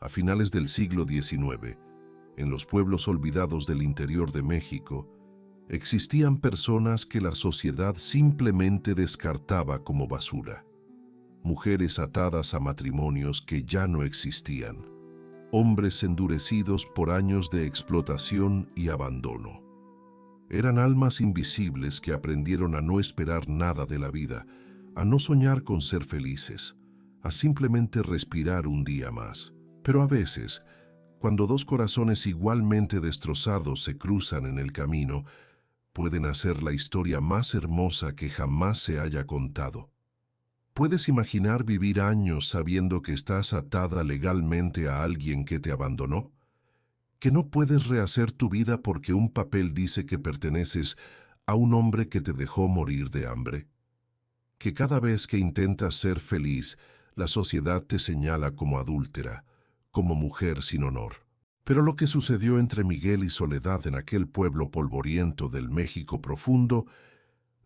A finales del siglo XIX, en los pueblos olvidados del interior de México, existían personas que la sociedad simplemente descartaba como basura. Mujeres atadas a matrimonios que ya no existían. Hombres endurecidos por años de explotación y abandono. Eran almas invisibles que aprendieron a no esperar nada de la vida, a no soñar con ser felices, a simplemente respirar un día más. Pero a veces, cuando dos corazones igualmente destrozados se cruzan en el camino, pueden hacer la historia más hermosa que jamás se haya contado. ¿Puedes imaginar vivir años sabiendo que estás atada legalmente a alguien que te abandonó? ¿Que no puedes rehacer tu vida porque un papel dice que perteneces a un hombre que te dejó morir de hambre? ¿Que cada vez que intentas ser feliz, la sociedad te señala como adúltera, como mujer sin honor? Pero lo que sucedió entre Miguel y Soledad en aquel pueblo polvoriento del México profundo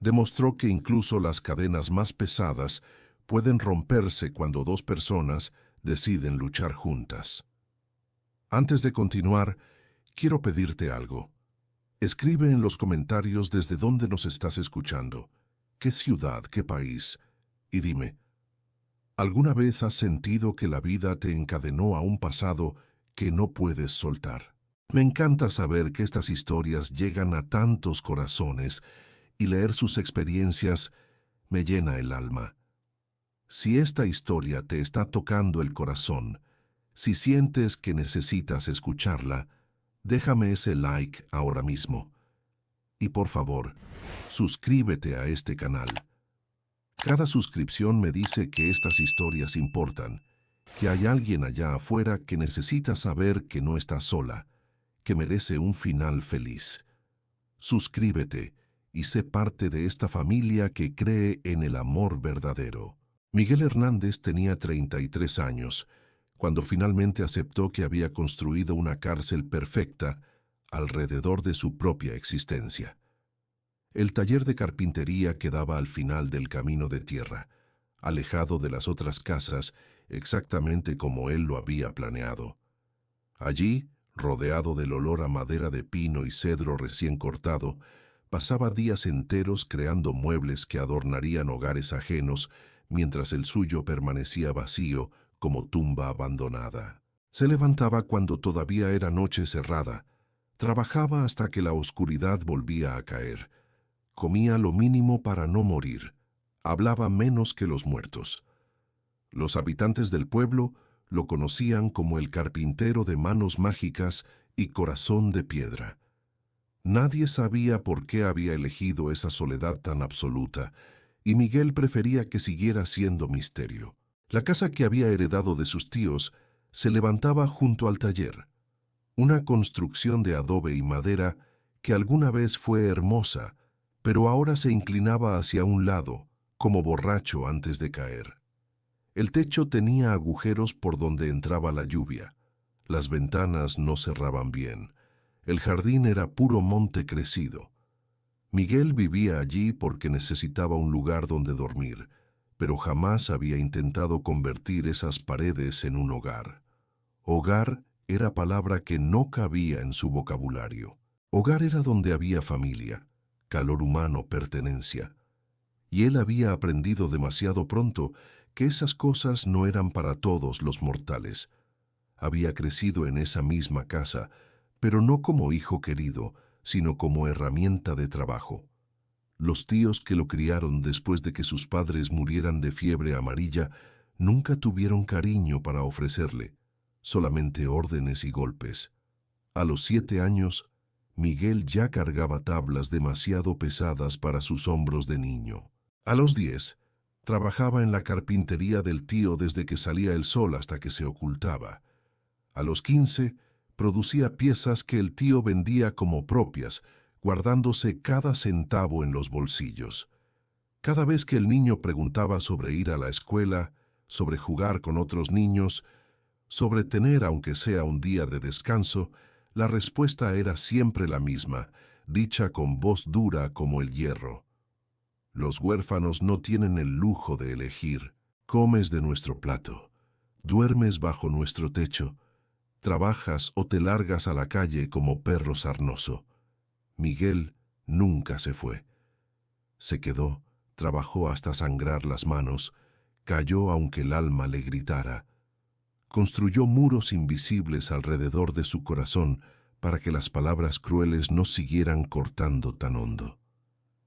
demostró que incluso las cadenas más pesadas pueden romperse cuando dos personas deciden luchar juntas. Antes de continuar, quiero pedirte algo. Escribe en los comentarios desde dónde nos estás escuchando, qué ciudad, qué país, y dime, ¿alguna vez has sentido que la vida te encadenó a un pasado que no puedes soltar? Me encanta saber que estas historias llegan a tantos corazones y leer sus experiencias me llena el alma. Si esta historia te está tocando el corazón, si sientes que necesitas escucharla, déjame ese like ahora mismo. Y por favor, suscríbete a este canal. Cada suscripción me dice que estas historias importan, que hay alguien allá afuera que necesita saber que no está sola, que merece un final feliz. Suscríbete y sé parte de esta familia que cree en el amor verdadero. Miguel Hernández tenía 33 años, cuando finalmente aceptó que había construido una cárcel perfecta alrededor de su propia existencia. El taller de carpintería quedaba al final del camino de tierra, alejado de las otras casas, exactamente como él lo había planeado. Allí, rodeado del olor a madera de pino y cedro recién cortado, pasaba días enteros creando muebles que adornarían hogares ajenos, mientras el suyo permanecía vacío como tumba abandonada. Se levantaba cuando todavía era noche cerrada, trabajaba hasta que la oscuridad volvía a caer, comía lo mínimo para no morir, hablaba menos que los muertos. Los habitantes del pueblo lo conocían como el carpintero de manos mágicas y corazón de piedra. Nadie sabía por qué había elegido esa soledad tan absoluta, y Miguel prefería que siguiera siendo misterio. La casa que había heredado de sus tíos se levantaba junto al taller, una construcción de adobe y madera que alguna vez fue hermosa, pero ahora se inclinaba hacia un lado, como borracho antes de caer. El techo tenía agujeros por donde entraba la lluvia. Las ventanas no cerraban bien. El jardín era puro monte crecido. Miguel vivía allí porque necesitaba un lugar donde dormir, pero jamás había intentado convertir esas paredes en un hogar. Hogar era palabra que no cabía en su vocabulario. Hogar era donde había familia, calor humano, pertenencia. Y él había aprendido demasiado pronto que esas cosas no eran para todos los mortales. Había crecido en esa misma casa, pero no como hijo querido, sino como herramienta de trabajo. Los tíos que lo criaron después de que sus padres murieran de fiebre amarilla nunca tuvieron cariño para ofrecerle, solamente órdenes y golpes. A los 7 años, Miguel ya cargaba tablas demasiado pesadas para sus hombros de niño. A los 10, trabajaba en la carpintería del tío desde que salía el sol hasta que se ocultaba. A los 15, producía piezas que el tío vendía como propias, guardándose cada centavo en los bolsillos. Cada vez que el niño preguntaba sobre ir a la escuela, sobre jugar con otros niños, sobre tener aunque sea un día de descanso, la respuesta era siempre la misma, dicha con voz dura como el hierro. Los huérfanos no tienen el lujo de elegir. Comes de nuestro plato, duermes bajo nuestro techo, trabajas o te largas a la calle como perro sarnoso. Miguel nunca se fue. Se quedó, trabajó hasta sangrar las manos, cayó aunque el alma le gritara. Construyó muros invisibles alrededor de su corazón para que las palabras crueles no siguieran cortando tan hondo.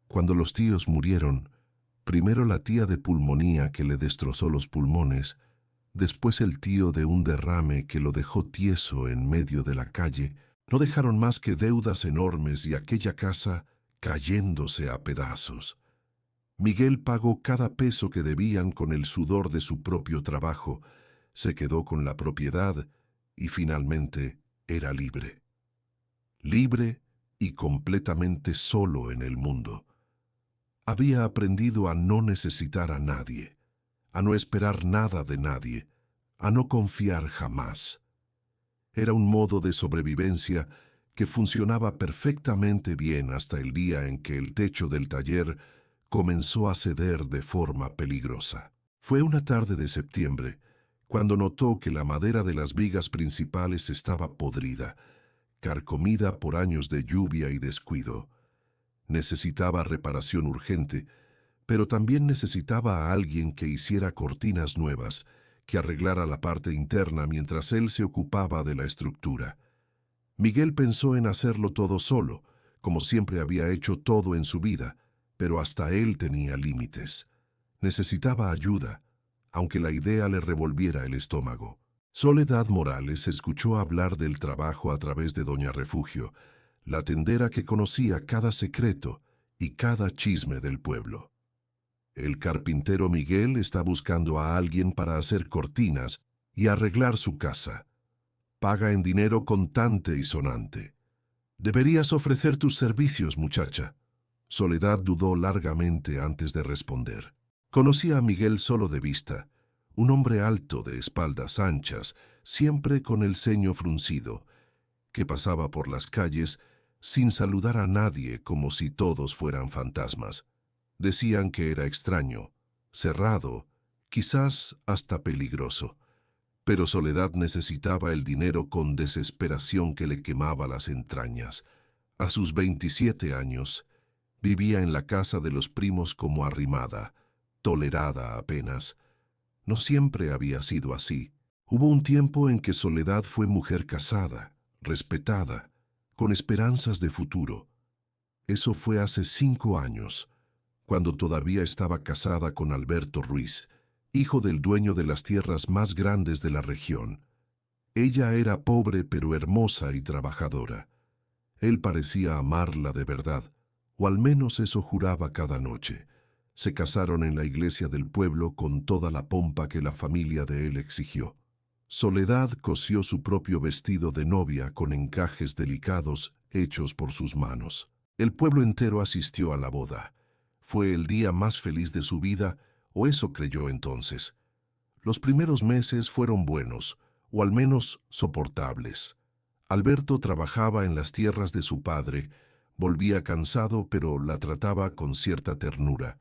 Cuando los tíos murieron, primero la tía de pulmonía que le destrozó los pulmones, después el tío de un derrame que lo dejó tieso en medio de la calle, no dejaron más que deudas enormes y aquella casa cayéndose a pedazos. Miguel pagó cada peso que debían con el sudor de su propio trabajo, se quedó con la propiedad y finalmente era libre. Libre y completamente solo en el mundo. Había aprendido a no necesitar a nadie, a no esperar nada de nadie, a no confiar jamás. Era un modo de sobrevivencia que funcionaba perfectamente bien hasta el día en que el techo del taller comenzó a ceder de forma peligrosa. Fue una tarde de septiembre, cuando notó que la madera de las vigas principales estaba podrida, carcomida por años de lluvia y descuido. Necesitaba reparación urgente, pero también necesitaba a alguien que hiciera cortinas nuevas, que arreglara la parte interna mientras él se ocupaba de la estructura. Miguel pensó en hacerlo todo solo, como siempre había hecho todo en su vida, pero hasta él tenía límites. Necesitaba ayuda, aunque la idea le revolviera el estómago. Soledad Morales escuchó hablar del trabajo a través de Doña Refugio, la tendera que conocía cada secreto y cada chisme del pueblo. El carpintero Miguel está buscando a alguien para hacer cortinas y arreglar su casa. Paga en dinero contante y sonante. Deberías ofrecer tus servicios, muchacha. Soledad dudó largamente antes de responder. Conocía a Miguel solo de vista, un hombre alto de espaldas anchas, siempre con el ceño fruncido, que pasaba por las calles sin saludar a nadie como si todos fueran fantasmas. Decían que era extraño, cerrado, quizás hasta peligroso. Pero Soledad necesitaba el dinero con desesperación que le quemaba las entrañas. A sus 27 años, vivía en la casa de los primos como arrimada, tolerada apenas. No siempre había sido así. Hubo un tiempo en que Soledad fue mujer casada, respetada, con esperanzas de futuro. Eso fue hace 5 años, cuando todavía estaba casada con Alberto Ruiz, hijo del dueño de las tierras más grandes de la región. Ella era pobre pero hermosa y trabajadora. Él parecía amarla de verdad, o al menos eso juraba cada noche. Se casaron en la iglesia del pueblo con toda la pompa que la familia de él exigió. Soledad cosió su propio vestido de novia con encajes delicados hechos por sus manos. El pueblo entero asistió a la boda. Fue el día más feliz de su vida, o eso creyó entonces. Los primeros meses fueron buenos, o al menos soportables. Alberto trabajaba en las tierras de su padre, volvía cansado pero la trataba con cierta ternura.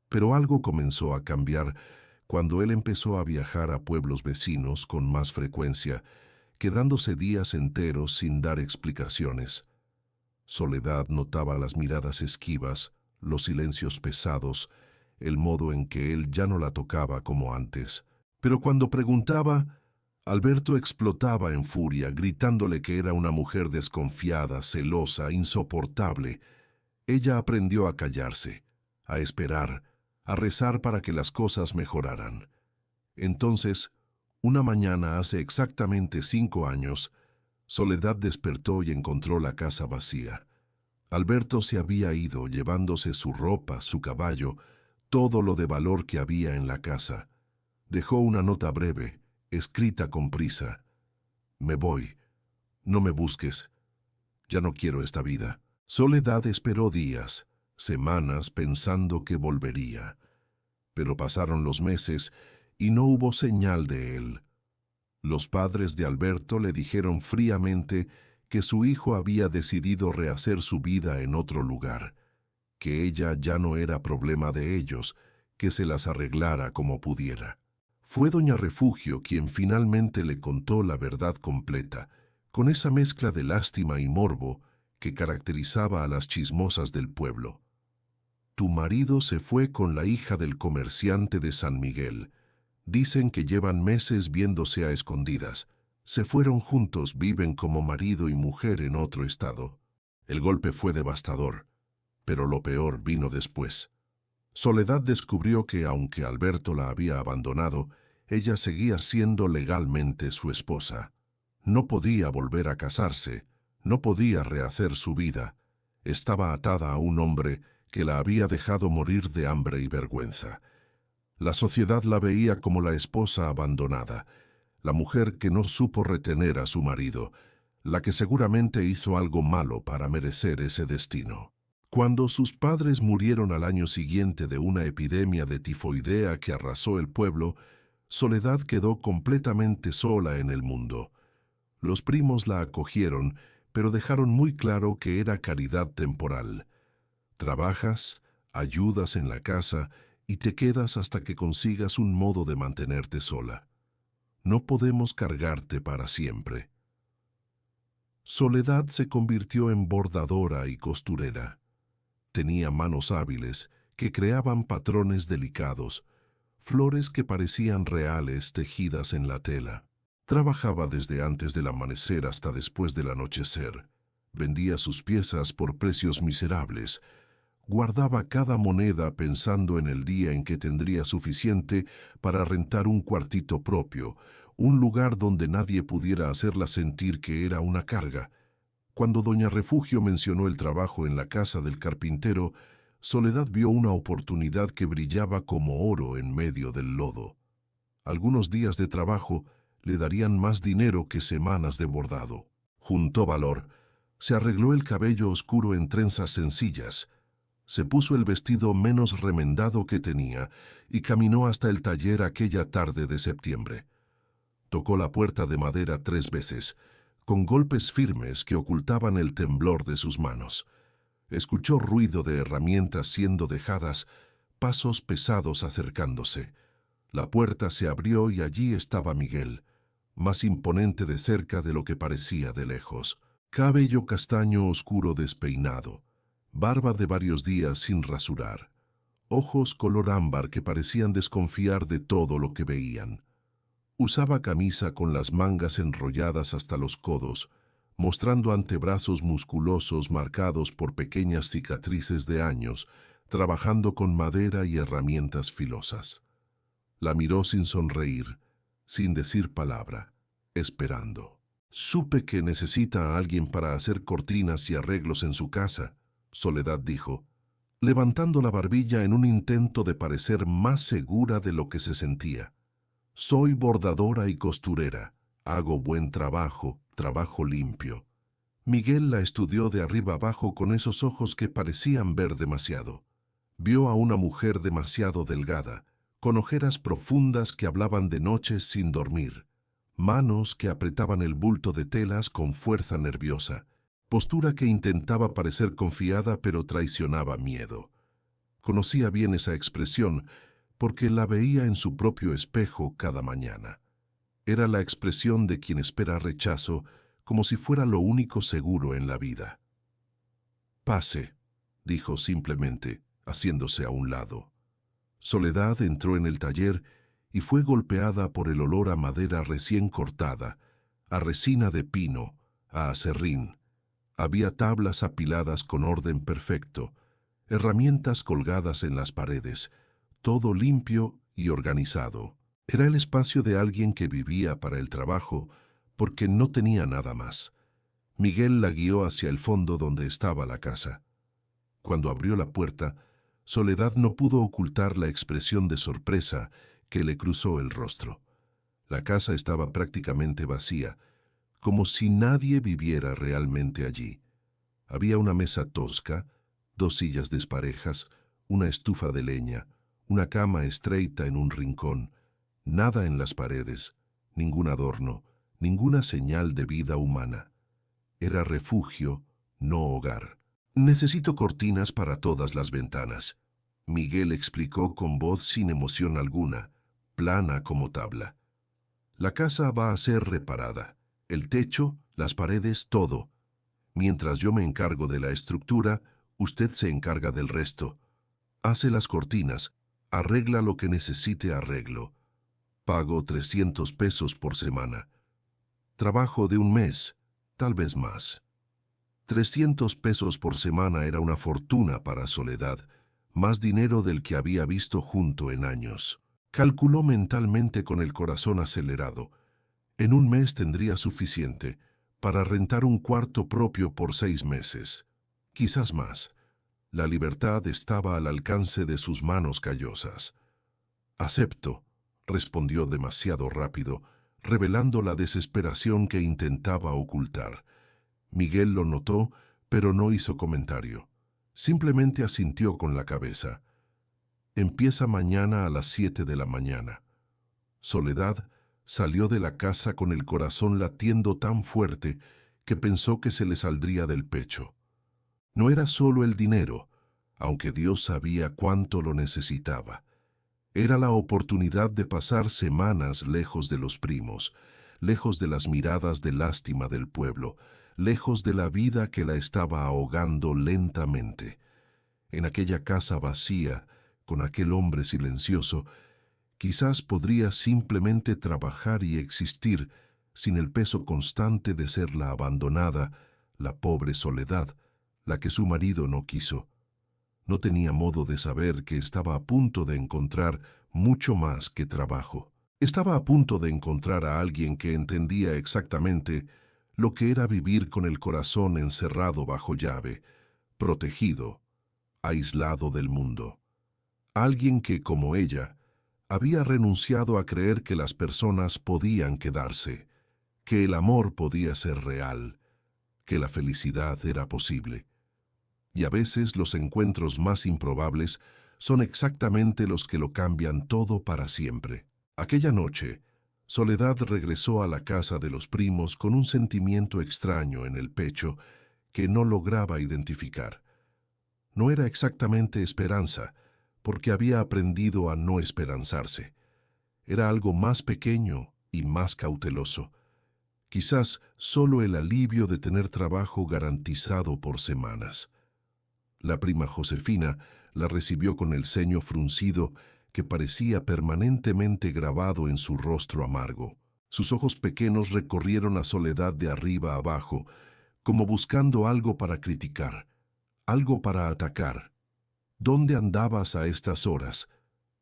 Pero algo comenzó a cambiar cuando él empezó a viajar a pueblos vecinos con más frecuencia, quedándose días enteros sin dar explicaciones. Soledad notaba las miradas esquivas, los silencios pesados, el modo en que él ya no la tocaba como antes. Pero cuando preguntaba, Alberto explotaba en furia, gritándole que era una mujer desconfiada, celosa, insoportable. Ella aprendió a callarse, a esperar, a rezar para que las cosas mejoraran. Entonces, una mañana hace exactamente 5 años, Soledad despertó y encontró la casa vacía. Alberto se había ido, llevándose su ropa, su caballo, todo lo de valor que había en la casa. Dejó una nota breve, escrita con prisa. Me voy. No me busques. Ya no quiero esta vida. Soledad esperó días, semanas pensando que volvería. Pero pasaron los meses y no hubo señal de él. Los padres de Alberto le dijeron fríamente que su hijo había decidido rehacer su vida en otro lugar, que ella ya no era problema de ellos, que se las arreglara como pudiera. Fue doña Refugio quien finalmente le contó la verdad completa, con esa mezcla de lástima y morbo que caracterizaba a las chismosas del pueblo. Tu marido se fue con la hija del comerciante de San Miguel. Dicen que llevan meses viéndose a escondidas. Se fueron juntos, viven como marido y mujer en otro estado. El golpe fue devastador, pero lo peor vino después. Soledad descubrió que, aunque Alberto la había abandonado, ella seguía siendo legalmente su esposa. No podía volver a casarse, no podía rehacer su vida. Estaba atada a un hombre que la había dejado morir de hambre y vergüenza. La sociedad la veía como la esposa abandonada, la mujer que no supo retener a su marido, la que seguramente hizo algo malo para merecer ese destino. Cuando sus padres murieron al año siguiente de una epidemia de tifoidea que arrasó el pueblo, Soledad quedó completamente sola en el mundo. Los primos la acogieron, pero dejaron muy claro que era caridad temporal. Trabajas, ayudas en la casa y te quedas hasta que consigas un modo de mantenerte sola. No podemos cargarte para siempre. Soledad se convirtió en bordadora y costurera. Tenía manos hábiles que creaban patrones delicados, flores que parecían reales tejidas en la tela. Trabajaba desde antes del amanecer hasta después del anochecer. Vendía sus piezas por precios miserables. Guardaba cada moneda pensando en el día en que tendría suficiente para rentar un cuartito propio, un lugar donde nadie pudiera hacerla sentir que era una carga. Cuando doña Refugio mencionó el trabajo en la casa del carpintero, Soledad vio una oportunidad que brillaba como oro en medio del lodo. Algunos días de trabajo le darían más dinero que semanas de bordado. Juntó valor, se arregló el cabello oscuro en trenzas sencillas, se puso el vestido menos remendado que tenía y caminó hasta el taller aquella tarde de septiembre. Tocó la puerta de madera 3 veces, con golpes firmes que ocultaban el temblor de sus manos. Escuchó ruido de herramientas siendo dejadas, pasos pesados acercándose. La puerta se abrió y allí estaba Miguel, más imponente de cerca de lo que parecía de lejos. Cabello castaño oscuro despeinado, barba de varios días sin rasurar, ojos color ámbar que parecían desconfiar de todo lo que veían. Usaba camisa con las mangas enrolladas hasta los codos, mostrando antebrazos musculosos marcados por pequeñas cicatrices de años, trabajando con madera y herramientas filosas. La miró sin sonreír, sin decir palabra, esperando. Supe que necesita a alguien para hacer cortinas y arreglos en su casa, Soledad dijo, levantando la barbilla en un intento de parecer más segura de lo que se sentía. Soy bordadora y costurera, hago buen trabajo, trabajo limpio. Miguel la estudió de arriba abajo con esos ojos que parecían ver demasiado. Vio a una mujer demasiado delgada, con ojeras profundas que hablaban de noches sin dormir, manos que apretaban el bulto de telas con fuerza nerviosa, postura que intentaba parecer confiada pero traicionaba miedo. Conocía bien esa expresión porque la veía en su propio espejo cada mañana. Era la expresión de quien espera rechazo como si fuera lo único seguro en la vida. «Pase», dijo simplemente, haciéndose a un lado. Soledad entró en el taller y fue golpeada por el olor a madera recién cortada, a resina de pino, a aserrín. Había tablas apiladas con orden perfecto, herramientas colgadas en las paredes, todo limpio y organizado. Era el espacio de alguien que vivía para el trabajo porque no tenía nada más. Miguel la guió hacia el fondo donde estaba la casa. Cuando abrió la puerta, Soledad no pudo ocultar la expresión de sorpresa que le cruzó el rostro. La casa estaba prácticamente vacía, como si nadie viviera realmente allí. Había una mesa tosca, 2 sillas desparejas, una estufa de leña, una cama estreita en un rincón, nada en las paredes, ningún adorno, ninguna señal de vida humana. Era refugio, no hogar. «Necesito cortinas para todas las ventanas», Miguel explicó con voz sin emoción alguna. plana como tabla. La casa va a ser reparada, el techo, las paredes, todo. Mientras yo me encargo de la estructura, usted se encarga del resto. Hace las cortinas, arregla lo que necesite arreglo. Pago 300 pesos por semana. Trabajo de un mes, tal vez más. 300 pesos por semana era una fortuna para Soledad, más dinero del que había visto junto en años. Calculó mentalmente con el corazón acelerado. En un mes tendría suficiente para rentar un cuarto propio por 6 meses, quizás más. La libertad estaba al alcance de sus manos callosas. «Acepto», respondió demasiado rápido, revelando la desesperación que intentaba ocultar. Miguel lo notó, pero no hizo comentario. Simplemente asintió con la cabeza. «Empieza mañana a las 7 de la mañana». Soledad salió de la casa con el corazón latiendo tan fuerte que pensó que se le saldría del pecho. No era solo el dinero, aunque Dios sabía cuánto lo necesitaba. Era la oportunidad de pasar semanas lejos de los primos, lejos de las miradas de lástima del pueblo, lejos de la vida que la estaba ahogando lentamente. En aquella casa vacía, con aquel hombre silencioso, quizás podría simplemente trabajar y existir sin el peso constante de ser la abandonada, la pobre Soledad, la que su marido no quiso. No tenía modo de saber que estaba a punto de encontrar mucho más que trabajo. Estaba a punto de encontrar a alguien que entendía exactamente lo que era vivir con el corazón encerrado bajo llave, protegido, aislado del mundo. Alguien que, como ella, había renunciado a creer que las personas podían quedarse, que el amor podía ser real, que la felicidad era posible. Y a veces los encuentros más improbables son exactamente los que lo cambian todo para siempre. Aquella noche, Soledad regresó a la casa de los primos con un sentimiento extraño en el pecho que no lograba identificar. No era exactamente esperanza, porque había aprendido a no esperanzarse. Era algo más pequeño y más cauteloso. Quizás solo el alivio de tener trabajo garantizado por semanas. La prima Josefina la recibió con el ceño fruncido que parecía permanentemente grabado en su rostro amargo. Sus ojos pequeños recorrieron a Soledad de arriba a abajo, como buscando algo para criticar, algo para atacar. «¿Dónde andabas a estas horas?»,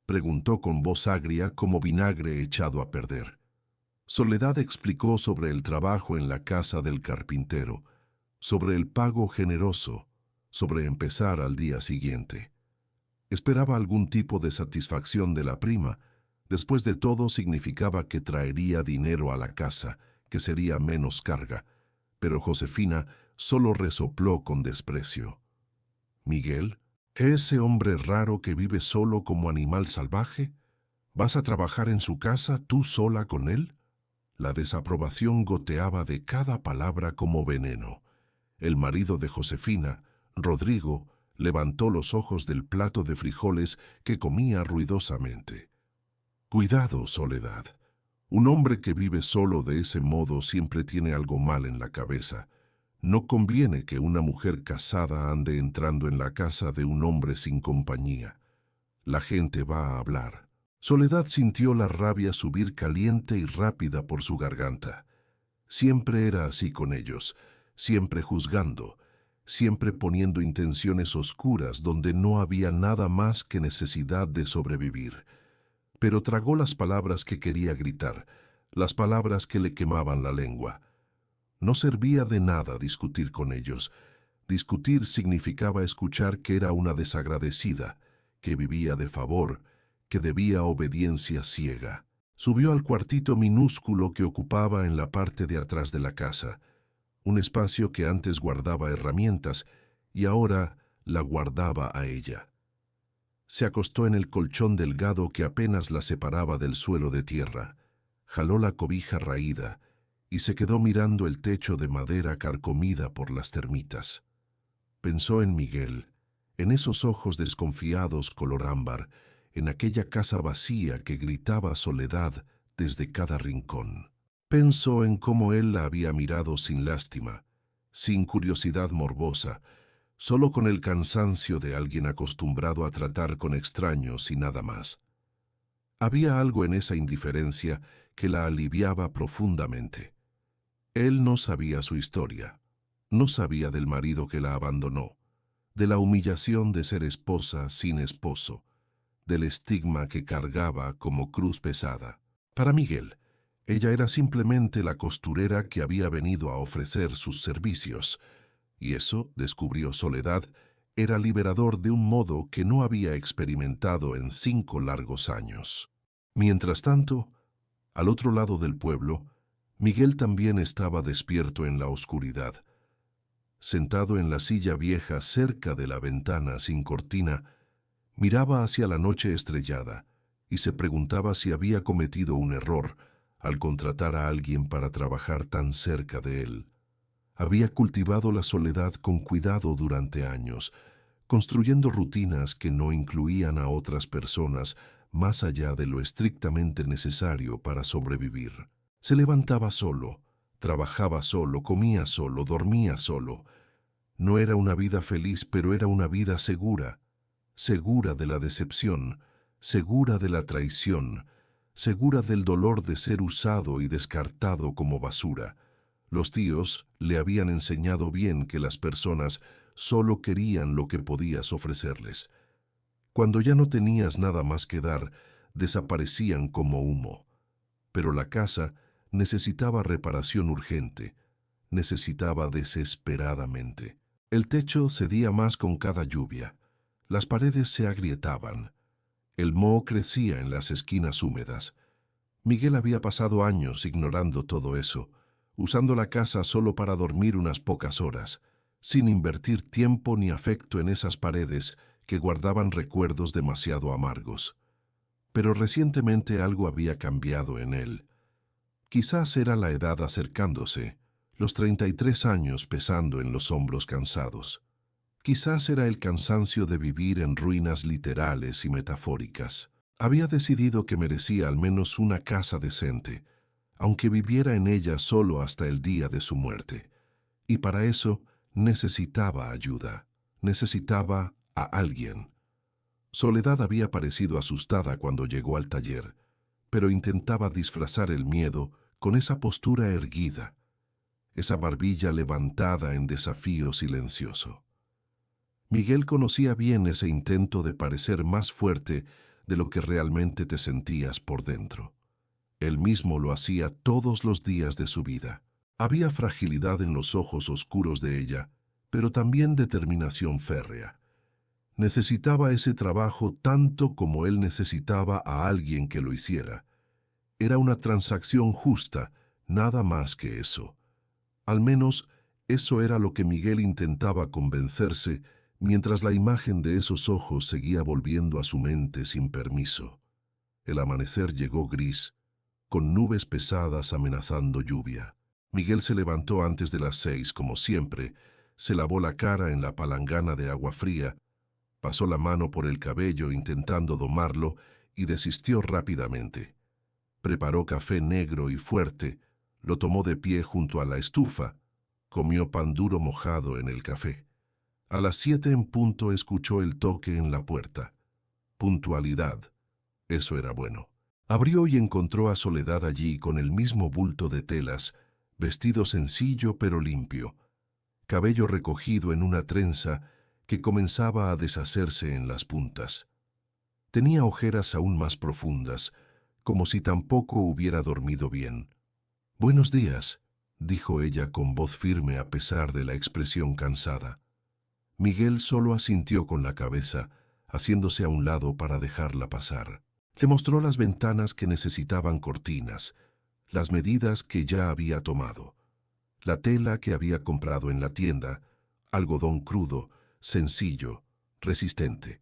preguntó con voz agria como vinagre echado a perder. Soledad explicó sobre el trabajo en la casa del carpintero, sobre el pago generoso, sobre empezar al día siguiente. Esperaba algún tipo de satisfacción de la prima. Después de todo significaba que traería dinero a la casa, que sería menos carga. Pero Josefina solo resopló con desprecio. «¿Miguel? ¿Ese hombre raro que vive solo como animal salvaje? ¿Vas a trabajar en su casa tú sola con él?» La desaprobación goteaba de cada palabra como veneno. El marido de Josefina, Rodrigo, levantó los ojos del plato de frijoles que comía ruidosamente. «Cuidado, Soledad. Un hombre que vive solo de ese modo siempre tiene algo mal en la cabeza. No conviene que una mujer casada ande entrando en la casa de un hombre sin compañía. La gente va a hablar». Soledad sintió la rabia subir caliente y rápida por su garganta. Siempre era así con ellos, siempre juzgando, siempre poniendo intenciones oscuras donde no había nada más que necesidad de sobrevivir. Pero tragó las palabras que quería gritar, las palabras que le quemaban la lengua. No servía de nada discutir con ellos. Discutir significaba escuchar que era una desagradecida, que vivía de favor, que debía obediencia ciega. Subió al cuartito minúsculo que ocupaba en la parte de atrás de la casa, un espacio que antes guardaba herramientas y ahora la guardaba a ella. Se acostó en el colchón delgado que apenas la separaba del suelo de tierra, jaló la cobija raída y se quedó mirando el techo de madera carcomida por las termitas. Pensó en Miguel, en esos ojos desconfiados color ámbar, en aquella casa vacía que gritaba soledad desde cada rincón. Pensó en cómo él la había mirado sin lástima, sin curiosidad morbosa, solo con el cansancio de alguien acostumbrado a tratar con extraños y nada más. Había algo en esa indiferencia que la aliviaba profundamente. Él no sabía su historia, no sabía del marido que la abandonó, de la humillación de ser esposa sin esposo, del estigma que cargaba como cruz pesada. Para Miguel, ella era simplemente la costurera que había venido a ofrecer sus servicios, y eso, descubrió Soledad, era liberador de un modo que no había experimentado en 5 largos años. Mientras tanto, al otro lado del pueblo, Miguel también estaba despierto en la oscuridad. Sentado en la silla vieja cerca de la ventana sin cortina, miraba hacia la noche estrellada y se preguntaba si había cometido un error al contratar a alguien para trabajar tan cerca de él. Había cultivado la soledad con cuidado durante años, construyendo rutinas que no incluían a otras personas más allá de lo estrictamente necesario para sobrevivir. Se levantaba solo, trabajaba solo, comía solo, dormía solo. No era una vida feliz, pero era una vida segura, segura de la decepción, segura de la traición, segura del dolor de ser usado y descartado como basura. Los tíos le habían enseñado bien que las personas solo querían lo que podías ofrecerles. Cuando ya no tenías nada más que dar, desaparecían como humo. Pero la casa necesitaba reparación urgente, necesitaba desesperadamente. El techo cedía más con cada lluvia, las paredes se agrietaban, el moho crecía en las esquinas húmedas. Miguel había pasado años ignorando todo eso, usando la casa solo para dormir unas pocas horas, sin invertir tiempo ni afecto en esas paredes que guardaban recuerdos demasiado amargos. Pero recientemente algo había cambiado en él. Quizás era la edad acercándose, los 33 años pesando en los hombros cansados. Quizás era el cansancio de vivir en ruinas literales y metafóricas. Había decidido que merecía al menos una casa decente, aunque viviera en ella solo hasta el día de su muerte. Y para eso necesitaba ayuda, necesitaba a alguien. Soledad había parecido asustada cuando llegó al taller, pero intentaba disfrazar el miedo con esa postura erguida, esa barbilla levantada en desafío silencioso. Miguel conocía bien ese intento de parecer más fuerte de lo que realmente te sentías por dentro. Él mismo lo hacía todos los días de su vida. Había fragilidad en los ojos oscuros de ella, pero también determinación férrea. Necesitaba ese trabajo tanto como él necesitaba a alguien que lo hiciera. Era una transacción justa, nada más que eso. Al menos eso era lo que Miguel intentaba convencerse mientras la imagen de esos ojos seguía volviendo a su mente sin permiso. El amanecer llegó gris, con nubes pesadas amenazando lluvia. Miguel se levantó antes de las 6, como siempre, se lavó la cara en la palangana de agua fría, pasó la mano por el cabello intentando domarlo y desistió rápidamente. Preparó café negro y fuerte, lo tomó de pie junto a la estufa, comió pan duro mojado en el café. A las 7 en punto escuchó el toque en la puerta. Puntualidad. Eso era bueno. Abrió y encontró a Soledad allí con el mismo bulto de telas, vestido sencillo pero limpio, cabello recogido en una trenza que comenzaba a deshacerse en las puntas. Tenía ojeras aún más profundas, como si tampoco hubiera dormido bien. «Buenos días», dijo ella con voz firme a pesar de la expresión cansada. Miguel solo asintió con la cabeza, haciéndose a un lado para dejarla pasar. Le mostró las ventanas que necesitaban cortinas, las medidas que ya había tomado, la tela que había comprado en la tienda, algodón crudo, sencillo, resistente.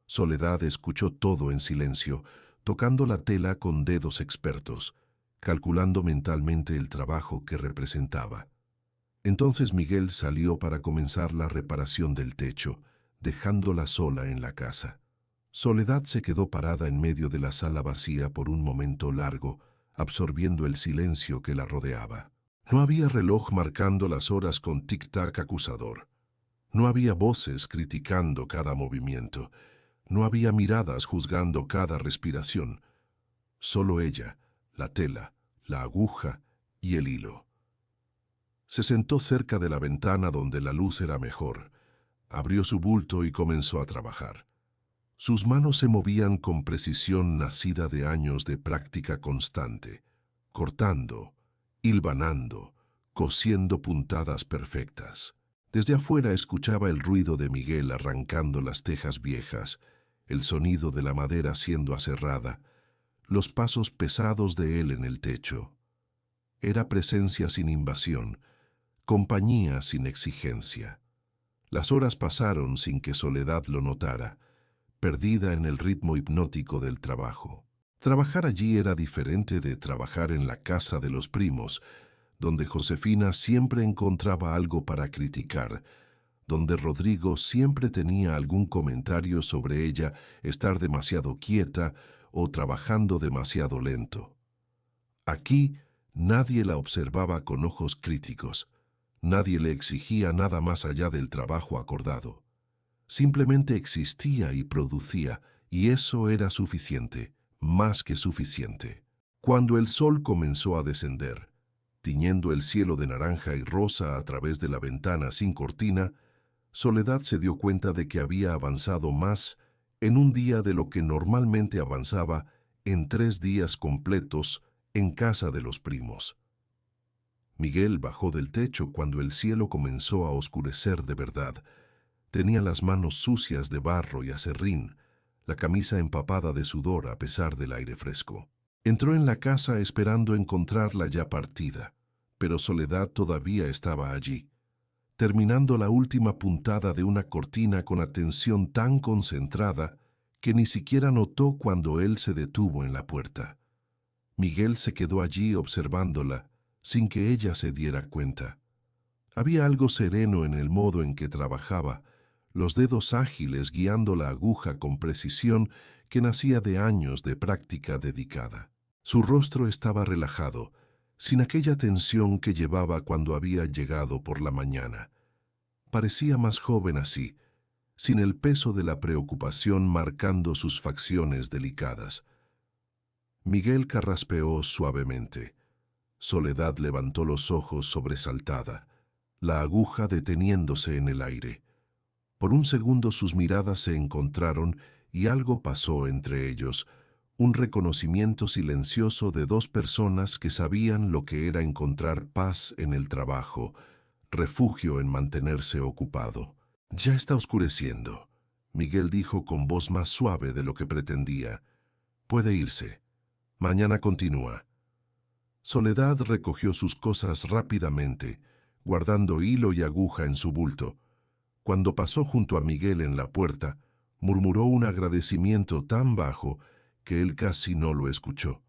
Soledad escuchó todo en silencio, tocando la tela con dedos expertos, calculando mentalmente el trabajo que representaba. Entonces Miguel salió para comenzar la reparación del techo, dejándola sola en la casa. Soledad se quedó parada en medio de la sala vacía por un momento largo, absorbiendo el silencio que la rodeaba. No había reloj marcando las horas con tic-tac acusador. No había voces criticando cada movimiento. No había miradas juzgando cada respiración. Solo ella, la tela, la aguja y el hilo. Se sentó cerca de la ventana donde la luz era mejor. Abrió su bulto y comenzó a trabajar. Sus manos se movían con precisión nacida de años de práctica constante, cortando, hilvanando, cosiendo puntadas perfectas. Desde afuera escuchaba el ruido de Miguel arrancando las tejas viejas, el sonido de la madera siendo aserrada, los pasos pesados de él en el techo. Era presencia sin invasión, compañía sin exigencia. Las horas pasaron sin que Soledad lo notara, perdida en el ritmo hipnótico del trabajo. Trabajar allí era diferente de trabajar en la casa de los primos, donde Josefina siempre encontraba algo para criticar, donde Rodrigo siempre tenía algún comentario sobre ella estar demasiado quieta o trabajando demasiado lento. Aquí nadie la observaba con ojos críticos, nadie le exigía nada más allá del trabajo acordado. Simplemente existía y producía, y eso era suficiente, más que suficiente. Cuando el sol comenzó a descender, tiñendo el cielo de naranja y rosa a través de la ventana sin cortina, Soledad se dio cuenta de que había avanzado más en un día de lo que normalmente avanzaba en 3 días completos en casa de los primos. Miguel bajó del techo cuando el cielo comenzó a oscurecer de verdad. Tenía las manos sucias de barro y aserrín, la camisa empapada de sudor a pesar del aire fresco. Entró en la casa esperando encontrarla ya partida, pero Soledad todavía estaba allí, terminando la última puntada de una cortina con atención tan concentrada que ni siquiera notó cuando él se detuvo en la puerta. Miguel se quedó allí observándola, sin que ella se diera cuenta. Había algo sereno en el modo en que trabajaba, los dedos ágiles guiando la aguja con precisión que nacía de años de práctica dedicada. Su rostro estaba relajado, sin aquella tensión que llevaba cuando había llegado por la mañana. Parecía más joven así, sin el peso de la preocupación marcando sus facciones delicadas. Miguel carraspeó suavemente. Soledad levantó los ojos sobresaltada, la aguja deteniéndose en el aire. Por un segundo sus miradas se encontraron y algo pasó entre ellos, un reconocimiento silencioso de 2 personas que sabían lo que era encontrar paz en el trabajo, refugio en mantenerse ocupado. «Ya está oscureciendo», Miguel dijo con voz más suave de lo que pretendía. «Puede irse. Mañana continúa». Soledad recogió sus cosas rápidamente, guardando hilo y aguja en su bulto. Cuando pasó junto a Miguel en la puerta, murmuró un agradecimiento tan bajo que él casi no lo escuchó.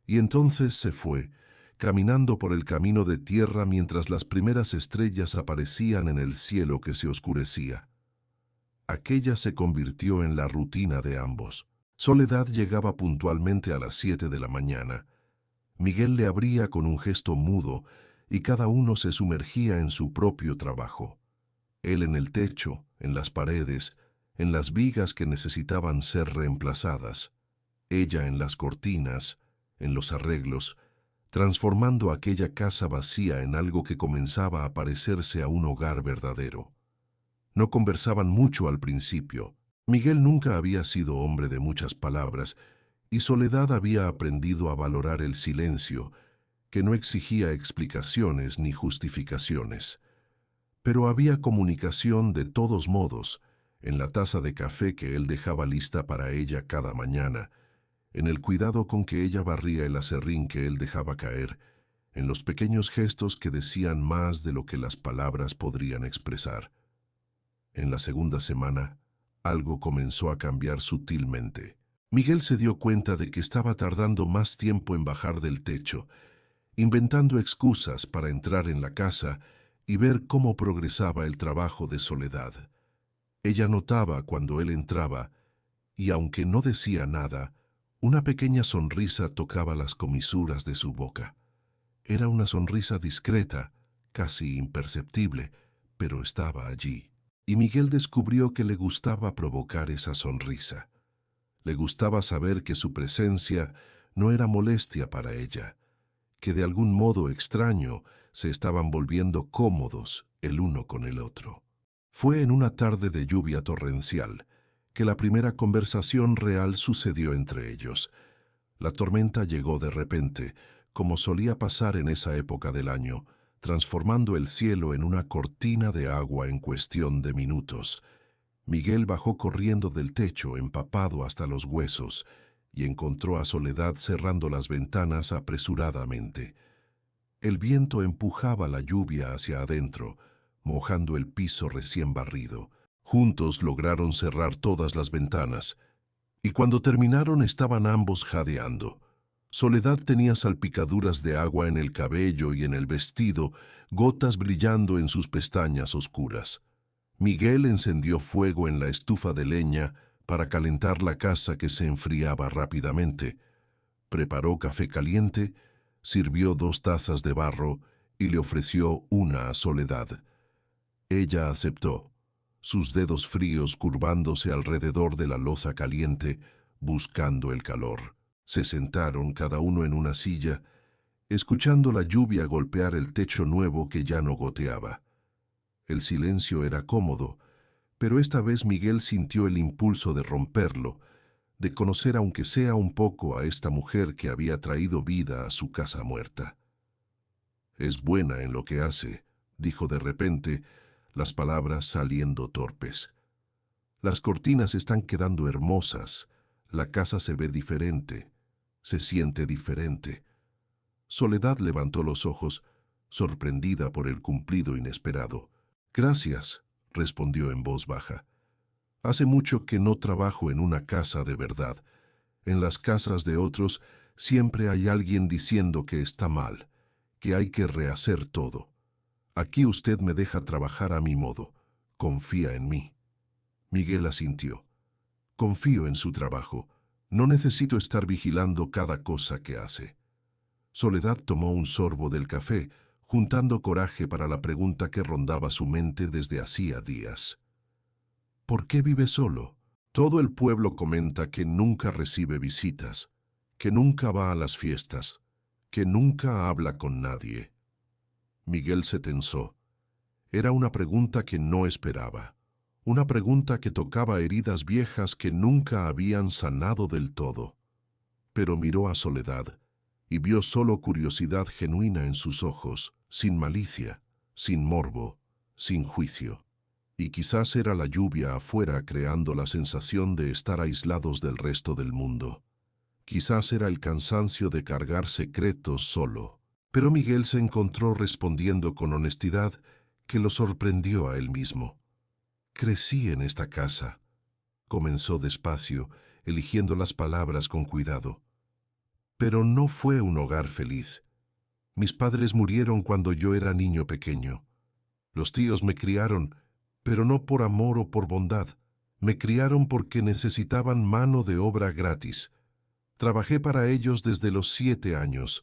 Y entonces se fue, caminando por el camino de tierra mientras las primeras estrellas aparecían en el cielo que se oscurecía. Aquella se convirtió en la rutina de ambos. Soledad llegaba puntualmente a las 7 de la mañana. Miguel le abría con un gesto mudo y cada uno se sumergía en su propio trabajo. Él en el techo, en las paredes, en las vigas que necesitaban ser reemplazadas. Ella en las cortinas, en los arreglos, transformando aquella casa vacía en algo que comenzaba a parecerse a un hogar verdadero. No conversaban mucho al principio. Miguel nunca había sido hombre de muchas palabras, y Soledad había aprendido a valorar el silencio, que no exigía explicaciones ni justificaciones. Pero había comunicación de todos modos, en la taza de café que él dejaba lista para ella cada mañana, en el cuidado con que ella barría el aserrín que él dejaba caer, en los pequeños gestos que decían más de lo que las palabras podrían expresar. En la segunda semana, algo comenzó a cambiar sutilmente. Miguel se dio cuenta de que estaba tardando más tiempo en bajar del techo, inventando excusas para entrar en la casa y ver cómo progresaba el trabajo de Soledad. Ella notaba cuando él entraba y aunque no decía nada, una pequeña sonrisa tocaba las comisuras de su boca. Era una sonrisa discreta, casi imperceptible, pero estaba allí. Y Miguel descubrió que le gustaba provocar esa sonrisa. Le gustaba saber que su presencia no era molestia para ella, que de algún modo extraño se estaban volviendo cómodos el uno con el otro. Fue en una tarde de lluvia torrencial que la primera conversación real sucedió entre ellos. La tormenta llegó de repente, como solía pasar en esa época del año, transformando el cielo en una cortina de agua en cuestión de minutos. Miguel bajó corriendo del techo, empapado hasta los huesos, y encontró a Soledad cerrando las ventanas apresuradamente. El viento empujaba la lluvia hacia adentro, mojando el piso recién barrido. Juntos lograron cerrar todas las ventanas, y cuando terminaron estaban ambos jadeando. Soledad tenía salpicaduras de agua en el cabello y en el vestido, gotas brillando en sus pestañas oscuras. Miguel encendió fuego en la estufa de leña para calentar la casa que se enfriaba rápidamente. Preparó café caliente, sirvió 2 tazas de barro y le ofreció una a Soledad. Ella aceptó, sus dedos fríos curvándose alrededor de la loza caliente, buscando el calor. Se sentaron cada uno en una silla, escuchando la lluvia golpear el techo nuevo que ya no goteaba. El silencio era cómodo, pero esta vez Miguel sintió el impulso de romperlo, de conocer aunque sea un poco a esta mujer que había traído vida a su casa muerta. «Es buena en lo que hace», dijo de repente, las palabras saliendo torpes. «Las cortinas están quedando hermosas, la casa se ve diferente, se siente diferente». Soledad levantó los ojos, sorprendida por el cumplido inesperado. «Gracias», respondió en voz baja. «Hace mucho que no trabajo en una casa de verdad. En las casas de otros siempre hay alguien diciendo que está mal, que hay que rehacer todo. Aquí usted me deja trabajar a mi modo. Confía en mí». Miguel asintió. «Confío en su trabajo. No necesito estar vigilando cada cosa que hace». Soledad tomó un sorbo del café, juntando coraje para la pregunta que rondaba su mente desde hacía días. «¿Por qué vive solo? Todo el pueblo comenta que nunca recibe visitas, que nunca va a las fiestas, que nunca habla con nadie». Miguel se tensó. Era una pregunta que no esperaba, una pregunta que tocaba heridas viejas que nunca habían sanado del todo. Pero miró a Soledad y vio solo curiosidad genuina en sus ojos, sin malicia, sin morbo, sin juicio. Y quizás era la lluvia afuera creando la sensación de estar aislados del resto del mundo. Quizás era el cansancio de cargar secretos solo. Pero Miguel se encontró respondiendo con honestidad que lo sorprendió a él mismo. «Crecí en esta casa», comenzó despacio, eligiendo las palabras con cuidado. «Pero no fue un hogar feliz. Mis padres murieron cuando yo era niño pequeño. Los tíos me criaron, pero no por amor o por bondad. Me criaron porque necesitaban mano de obra gratis. Trabajé para ellos desde los 7 años.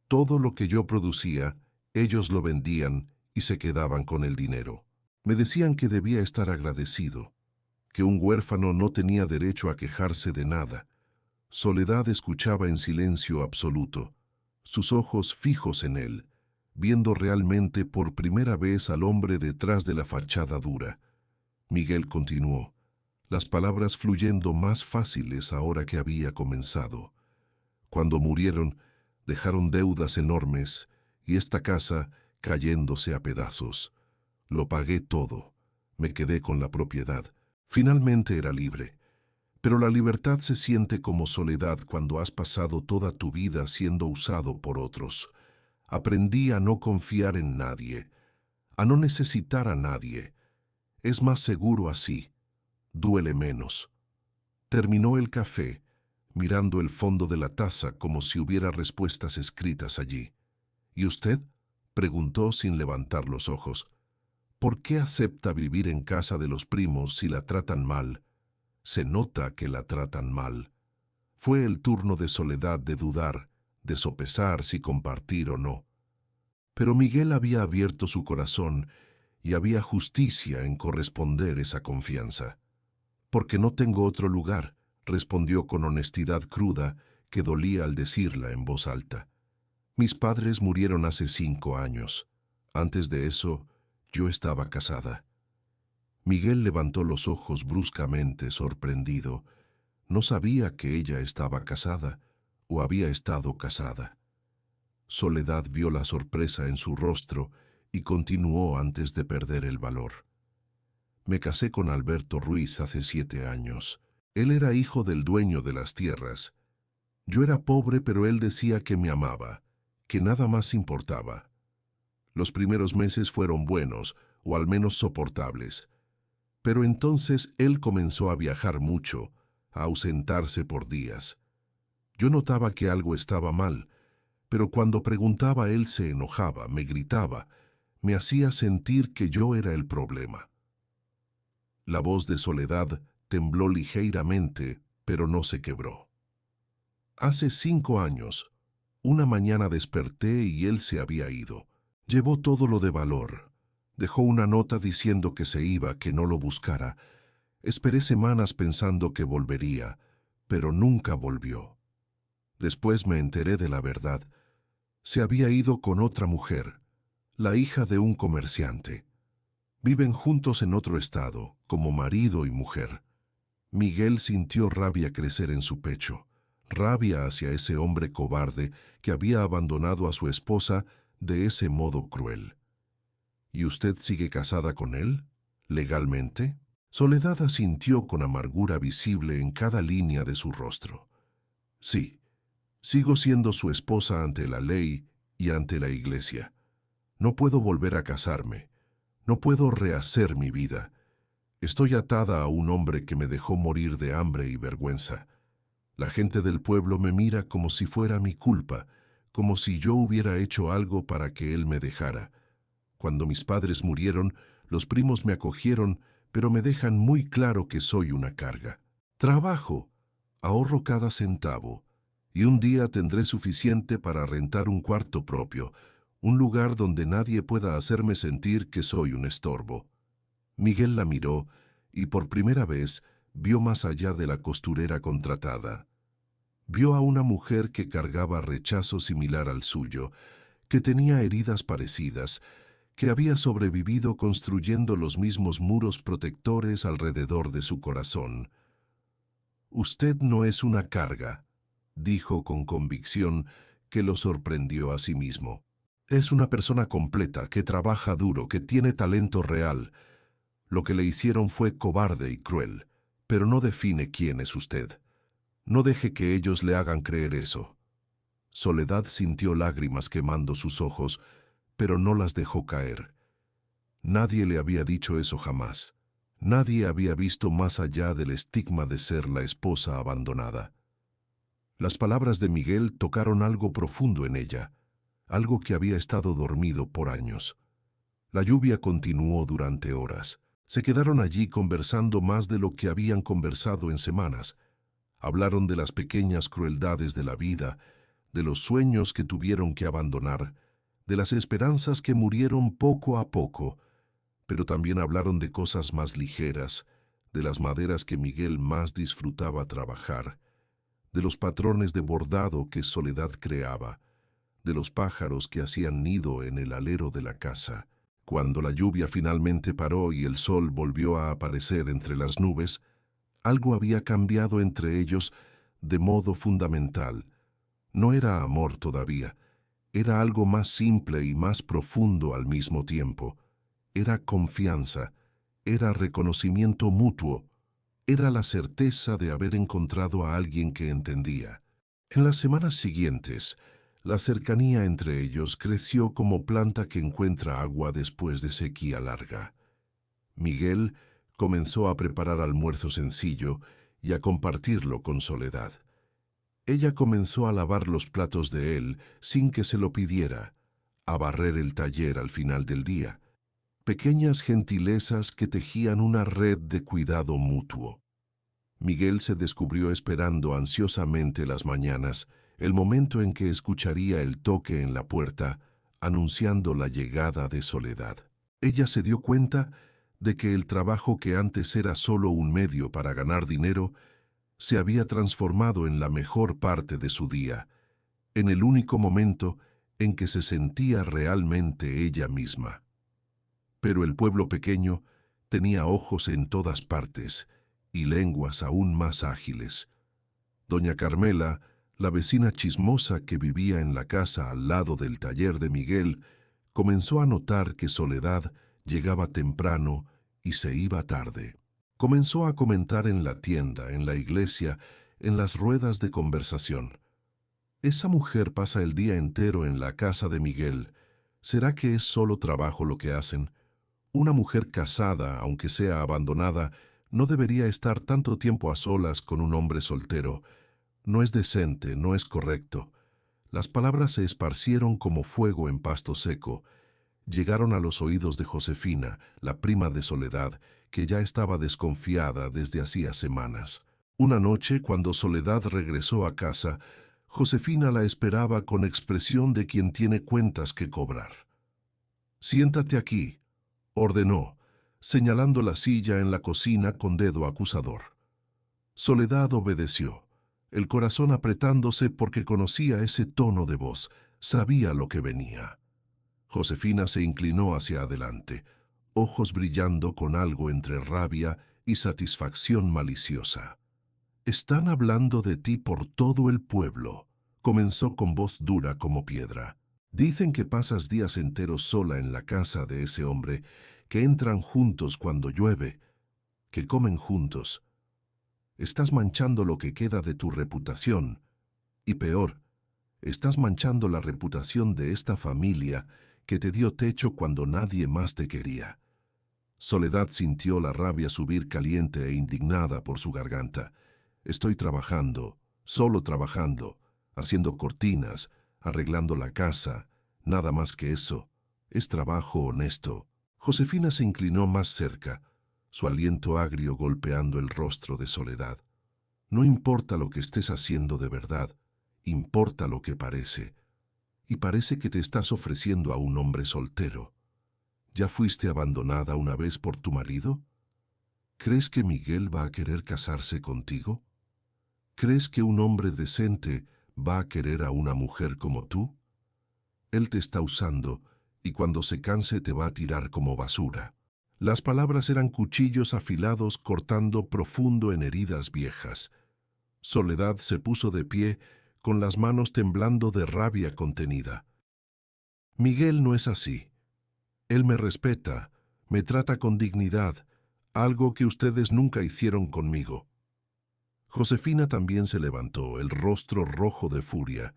Todo lo que yo producía, ellos lo vendían y se quedaban con el dinero. Me decían que debía estar agradecido, que un huérfano no tenía derecho a quejarse de nada». Soledad escuchaba en silencio absoluto, sus ojos fijos en él, viendo realmente por primera vez al hombre detrás de la fachada dura. Miguel continuó, las palabras fluyendo más fáciles ahora que había comenzado. «Cuando murieron, dejaron deudas enormes y esta casa cayéndose a pedazos. Lo pagué todo, me quedé con la propiedad. Finalmente era libre. Pero la libertad se siente como soledad cuando has pasado toda tu vida siendo usado por otros. Aprendí a no confiar en nadie, a no necesitar a nadie. Es más seguro así, duele menos». Terminó el café, mirando el fondo de la taza como si hubiera respuestas escritas allí. «¿Y usted?», preguntó sin levantar los ojos. «¿Por qué acepta vivir en casa de los primos si la tratan mal? Se nota que la tratan mal. Fue el turno de Soledad de dudar, de sopesar si compartir o no. Pero Miguel había abierto su corazón y había justicia en corresponder esa confianza. «Porque no tengo otro lugar», respondió con honestidad cruda que dolía al decirla en voz alta. «Mis padres murieron hace 5 años. Antes de eso, yo estaba casada». Miguel levantó los ojos bruscamente, sorprendido. No sabía que ella estaba casada o había estado casada. Soledad vio la sorpresa en su rostro y continuó antes de perder el valor. «Me casé con Alberto Ruiz hace 7 años. Él era hijo del dueño de las tierras. Yo era pobre, pero él decía que me amaba, que nada más importaba. Los primeros meses fueron buenos, o al menos soportables. Pero entonces él comenzó a viajar mucho, a ausentarse por días. Yo notaba que algo estaba mal, pero cuando preguntaba él se enojaba, me gritaba, me hacía sentir que yo era el problema». La voz de Soledad tembló ligeramente, pero no se quebró. «Hace 5 años, una mañana desperté y él se había ido. Llevó todo lo de valor. Dejó una nota diciendo que se iba, que no lo buscara. Esperé semanas pensando que volvería, pero nunca volvió. Después me enteré de la verdad. Se había ido con otra mujer, la hija de un comerciante. Viven juntos en otro estado, como marido y mujer». Miguel sintió rabia crecer en su pecho, rabia hacia ese hombre cobarde que había abandonado a su esposa de ese modo cruel. «¿Y usted sigue casada con él? ¿Legalmente?». Soledad asintió con amargura visible en cada línea de su rostro. «Sí, sigo siendo su esposa ante la ley y ante la iglesia. No puedo volver a casarme. No puedo rehacer mi vida. Estoy atada a un hombre que me dejó morir de hambre y vergüenza. La gente del pueblo me mira como si fuera mi culpa, como si yo hubiera hecho algo para que él me dejara. Cuando mis padres murieron, los primos me acogieron, pero me dejan muy claro que soy una carga. Trabajo, ahorro cada centavo, y un día tendré suficiente para rentar un cuarto propio, un lugar donde nadie pueda hacerme sentir que soy un estorbo». Miguel la miró y por primera vez vio más allá de la costurera contratada. Vio a una mujer que cargaba rechazo similar al suyo, que tenía heridas parecidas, que había sobrevivido construyendo los mismos muros protectores alrededor de su corazón. «Usted no es una carga», dijo con convicción que lo sorprendió a sí mismo. «Es una persona completa, que trabaja duro, que tiene talento real. Lo que le hicieron fue cobarde y cruel, pero no define quién es usted. No deje que ellos le hagan creer eso». Soledad sintió lágrimas quemando sus ojos, pero no las dejó caer. Nadie le había dicho eso jamás. Nadie había visto más allá del estigma de ser la esposa abandonada. Las palabras de Miguel tocaron algo profundo en ella, algo que había estado dormido por años. La lluvia continuó durante horas. Se quedaron allí conversando más de lo que habían conversado en semanas. Hablaron de las pequeñas crueldades de la vida, de los sueños que tuvieron que abandonar, de las esperanzas que murieron poco a poco, pero también hablaron de cosas más ligeras, de las maderas que Miguel más disfrutaba trabajar, de los patrones de bordado que Soledad creaba, de los pájaros que hacían nido en el alero de la casa. Cuando la lluvia finalmente paró y el sol volvió a aparecer entre las nubes, algo había cambiado entre ellos de modo fundamental. No era amor todavía, era algo más simple y más profundo al mismo tiempo. Era confianza, era reconocimiento mutuo, era la certeza de haber encontrado a alguien que entendía. En las semanas siguientes, la cercanía entre ellos creció como planta que encuentra agua después de sequía larga. Miguel comenzó a preparar almuerzo sencillo y a compartirlo con Soledad. Ella comenzó a lavar los platos de él sin que se lo pidiera, a barrer el taller al final del día. Pequeñas gentilezas que tejían una red de cuidado mutuo. Miguel se descubrió esperando ansiosamente las mañanas, el momento en que escucharía el toque en la puerta, anunciando la llegada de Soledad. Ella se dio cuenta de que el trabajo que antes era solo un medio para ganar dinero, se había transformado en la mejor parte de su día, en el único momento en que se sentía realmente ella misma. Pero el pueblo pequeño tenía ojos en todas partes y lenguas aún más ágiles. Doña Carmela, la vecina chismosa que vivía en la casa al lado del taller de Miguel, comenzó a notar que Soledad llegaba temprano y se iba tarde. Comenzó a comentar en la tienda, en la iglesia, en las ruedas de conversación. Esa mujer pasa el día entero en la casa de Miguel. ¿Será que es solo trabajo lo que hacen? Una mujer casada, aunque sea abandonada, no debería estar tanto tiempo a solas con un hombre soltero. No es decente, no es correcto. Las palabras se esparcieron como fuego en pasto seco. Llegaron a los oídos de Josefina, la prima de Soledad, que ya estaba desconfiada desde hacía semanas. Una noche, cuando Soledad regresó a casa, Josefina la esperaba con expresión de quien tiene cuentas que cobrar. «Siéntate aquí», ordenó, señalando la silla en la cocina con dedo acusador. Soledad obedeció, el corazón apretándose porque conocía ese tono de voz, sabía lo que venía. Josefina se inclinó hacia adelante, ojos brillando con algo entre rabia y satisfacción maliciosa. «Están hablando de ti por todo el pueblo», comenzó con voz dura como piedra. «Dicen que pasas días enteros sola en la casa de ese hombre, que entran juntos cuando llueve, que comen juntos. Estás manchando lo que queda de tu reputación, y peor, estás manchando la reputación de esta familia que te dio techo cuando nadie más te quería». Soledad sintió la rabia subir caliente e indignada por su garganta. «Estoy trabajando, solo trabajando, haciendo cortinas, arreglando la casa, nada más que eso. Es trabajo honesto». Josefina se inclinó más cerca, su aliento agrio golpeando el rostro de Soledad. «No importa lo que estés haciendo de verdad, importa lo que parece. Y parece que te estás ofreciendo a un hombre soltero. ¿Ya fuiste abandonada una vez por tu marido? ¿Crees que Miguel va a querer casarse contigo? ¿Crees que un hombre decente va a querer a una mujer como tú? Él te está usando y cuando se canse te va a tirar como basura». Las palabras eran cuchillos afilados cortando profundo en heridas viejas. Soledad se puso de pie, con las manos temblando de rabia contenida. «Miguel no es así. Él me respeta, me trata con dignidad, algo que ustedes nunca hicieron conmigo». Josefina también se levantó, el rostro rojo de furia.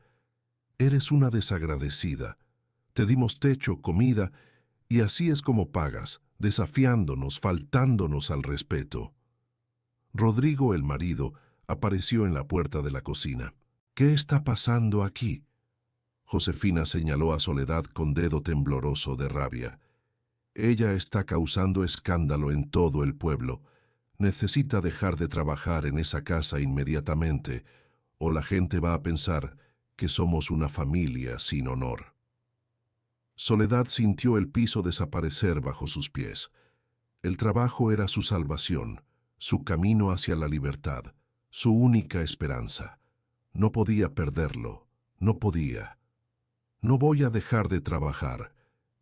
«Eres una desagradecida. Te dimos techo, comida, y así es como pagas, desafiándonos, faltándonos al respeto». Rodrigo, el marido, apareció en la puerta de la cocina. «¿Qué está pasando aquí?». Josefina señaló a Soledad con dedo tembloroso de rabia. «Ella está causando escándalo en todo el pueblo. Necesita dejar de trabajar en esa casa inmediatamente, o la gente va a pensar que somos una familia sin honor». Soledad sintió el piso desaparecer bajo sus pies. El trabajo era su salvación, su camino hacia la libertad, su única esperanza. No podía perderlo, no podía. «No voy a dejar de trabajar»,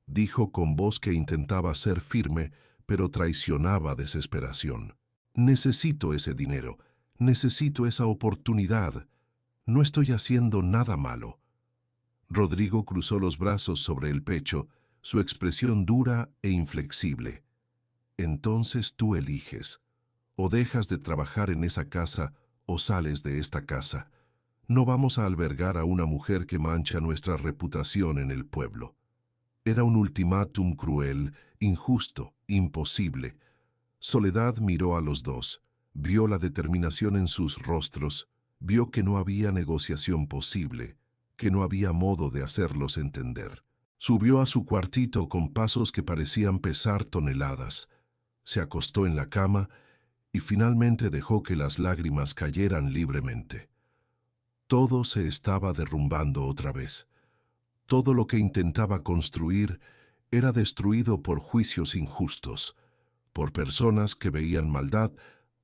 dijo con voz que intentaba ser firme, pero traicionaba desesperación. «Necesito ese dinero, necesito esa oportunidad. No estoy haciendo nada malo». Rodrigo cruzó los brazos sobre el pecho, su expresión dura e inflexible. «Entonces tú eliges. O dejas de trabajar en esa casa o sales de esta casa. No vamos a albergar a una mujer que mancha nuestra reputación en el pueblo». Era un ultimátum cruel, injusto, imposible. Soledad miró a los dos, vio la determinación en sus rostros, vio que no había negociación posible, que no había modo de hacerlos entender. Subió a su cuartito con pasos que parecían pesar toneladas. Se acostó en la cama y finalmente dejó que las lágrimas cayeran libremente. Todo se estaba derrumbando otra vez. Todo lo que intentaba construir era destruido por juicios injustos, por personas que veían maldad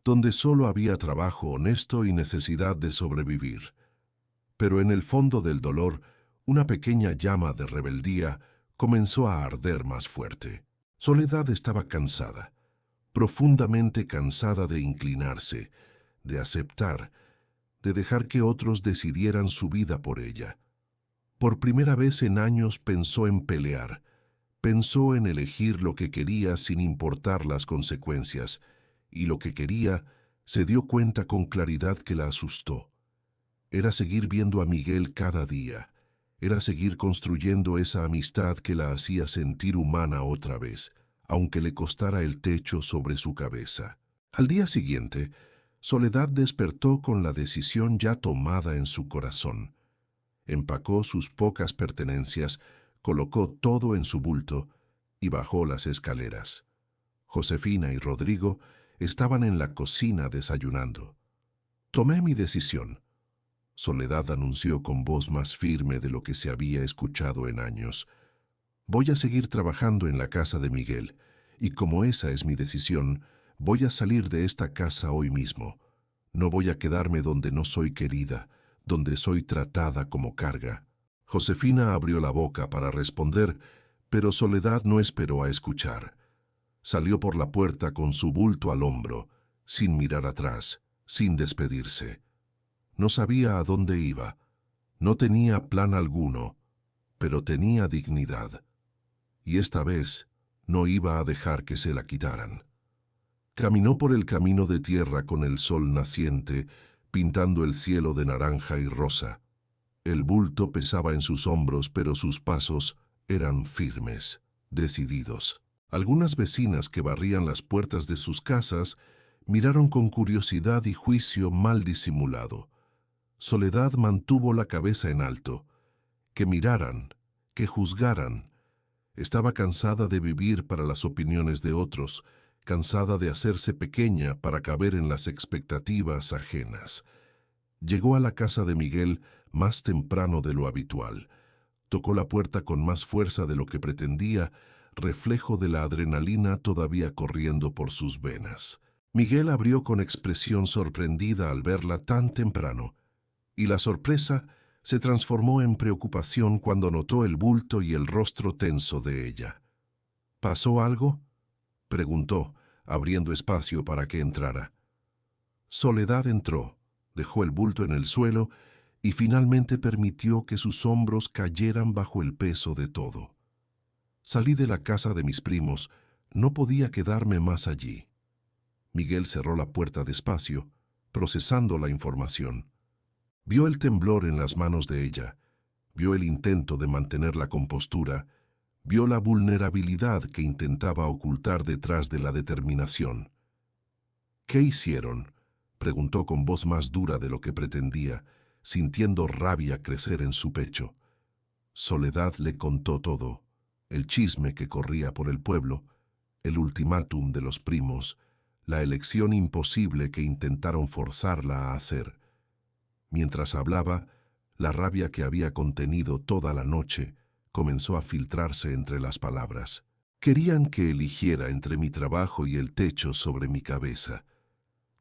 donde solo había trabajo honesto y necesidad de sobrevivir. Pero en el fondo del dolor, una pequeña llama de rebeldía comenzó a arder más fuerte. Soledad estaba cansada, profundamente cansada de inclinarse, de aceptar, de dejar que otros decidieran su vida por ella. Por primera vez en años pensó en pelear, pensó en elegir lo que quería sin importar las consecuencias, y lo que quería se dio cuenta con claridad que la asustó. Era seguir viendo a Miguel cada día, era seguir construyendo esa amistad que la hacía sentir humana otra vez, aunque le costara el techo sobre su cabeza. Al día siguiente, Soledad despertó con la decisión ya tomada en su corazón. Empacó sus pocas pertenencias, colocó todo en su bulto y bajó las escaleras. Josefina y Rodrigo estaban en la cocina desayunando. Tomé mi decisión. Soledad anunció con voz más firme de lo que se había escuchado en años. Voy a seguir trabajando en la casa de Miguel, y como esa es mi decisión, voy a salir de esta casa hoy mismo. No voy a quedarme donde no soy querida, donde soy tratada como carga. Josefina abrió la boca para responder, pero Soledad no esperó a escuchar. Salió por la puerta con su bulto al hombro, sin mirar atrás, sin despedirse. No sabía a dónde iba, no tenía plan alguno, pero tenía dignidad. Y esta vez no iba a dejar que se la quitaran. Caminó por el camino de tierra con el sol naciente, pintando el cielo de naranja y rosa. El bulto pesaba en sus hombros, pero sus pasos eran firmes, decididos. Algunas vecinas que barrían las puertas de sus casas miraron con curiosidad y juicio mal disimulado. Soledad mantuvo la cabeza en alto. Que miraran, que juzgaran. Estaba cansada de vivir para las opiniones de otros, cansada de hacerse pequeña para caber en las expectativas ajenas. Llegó a la casa de Miguel más temprano de lo habitual. Tocó la puerta con más fuerza de lo que pretendía, reflejo de la adrenalina todavía corriendo por sus venas. Miguel abrió con expresión sorprendida al verla tan temprano, y la sorpresa se transformó en preocupación cuando notó el bulto y el rostro tenso de ella. ¿Pasó algo?, preguntó, abriendo espacio para que entrara. Soledad entró, dejó el bulto en el suelo y finalmente permitió que sus hombros cayeran bajo el peso de todo. Salí de la casa de mis primos, no podía quedarme más allí. Miguel cerró la puerta despacio, procesando la información. Vio el temblor en las manos de ella, vio el intento de mantener la compostura, vio la vulnerabilidad que intentaba ocultar detrás de la determinación. ¿Qué hicieron?, preguntó con voz más dura de lo que pretendía, sintiendo rabia crecer en su pecho. Soledad le contó todo, el chisme que corría por el pueblo, el ultimátum de los primos, la elección imposible que intentaron forzarla a hacer. Mientras hablaba, la rabia que había contenido toda la noche comenzó a filtrarse entre las palabras. Querían que eligiera entre mi trabajo y el techo sobre mi cabeza,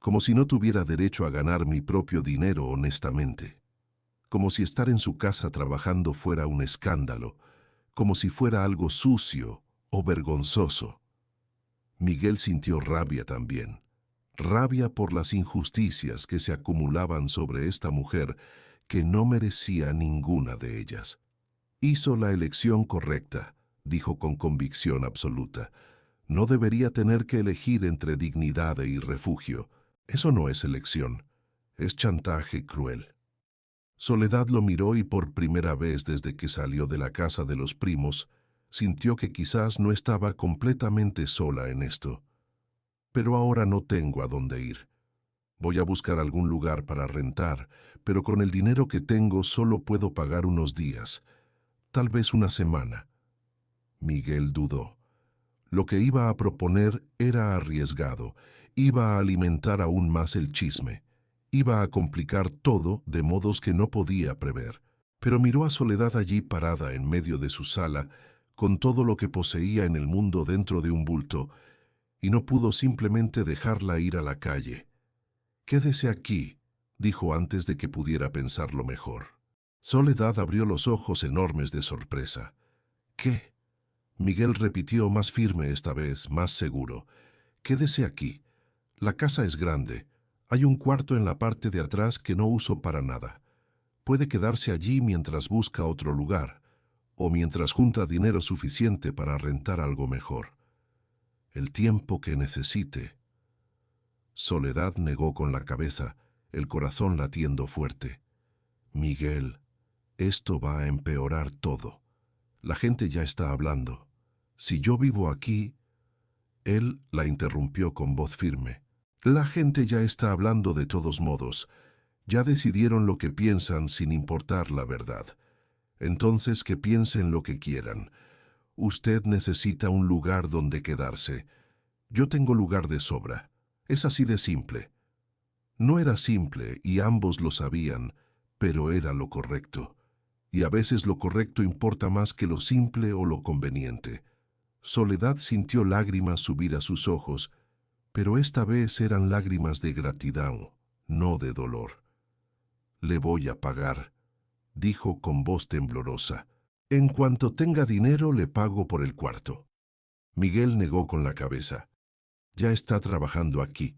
como si no tuviera derecho a ganar mi propio dinero honestamente, como si estar en su casa trabajando fuera un escándalo, como si fuera algo sucio o vergonzoso. Miguel sintió rabia también, rabia por las injusticias que se acumulaban sobre esta mujer que no merecía ninguna de ellas. Hizo la elección correcta, dijo con convicción absoluta. No debería tener que elegir entre dignidad y refugio. Eso no es elección, es chantaje cruel. Soledad lo miró y por primera vez desde que salió de la casa de los primos, sintió que quizás no estaba completamente sola en esto. Pero ahora no tengo a dónde ir. Voy a buscar algún lugar para rentar, pero con el dinero que tengo solo puedo pagar unos días, tal vez una semana. Miguel dudó. Lo que iba a proponer era arriesgado, Iba a alimentar aún más el chisme. Iba a complicar todo de modos que no podía prever. Pero miró a Soledad allí parada en medio de su sala, con todo lo que poseía en el mundo dentro de un bulto, y no pudo simplemente dejarla ir a la calle. «Quédese aquí», dijo antes de que pudiera pensarlo mejor. Soledad abrió los ojos enormes de sorpresa. «¿Qué?», Miguel repitió más firme esta vez, más seguro. «Quédese aquí. La casa es grande. Hay un cuarto en la parte de atrás que no uso para nada. Puede quedarse allí mientras busca otro lugar, o mientras junta dinero suficiente para rentar algo mejor. El tiempo que necesite». Soledad negó con la cabeza, el corazón latiendo fuerte. «Miguel, esto va a empeorar todo. La gente ya está hablando. Si yo vivo aquí...» Él la interrumpió con voz firme. «La gente ya está hablando de todos modos. Ya decidieron lo que piensan sin importar la verdad. Entonces que piensen lo que quieran. Usted necesita un lugar donde quedarse. Yo tengo lugar de sobra. Es así de simple». No era simple y ambos lo sabían, pero era lo correcto. Y a veces lo correcto importa más que lo simple o lo conveniente. Soledad sintió lágrimas subir a sus ojos, pero esta vez eran lágrimas de gratitud, no de dolor. «Le voy a pagar», dijo con voz temblorosa. «En cuanto tenga dinero le pago por el cuarto». Miguel negó con la cabeza. «Ya está trabajando aquí.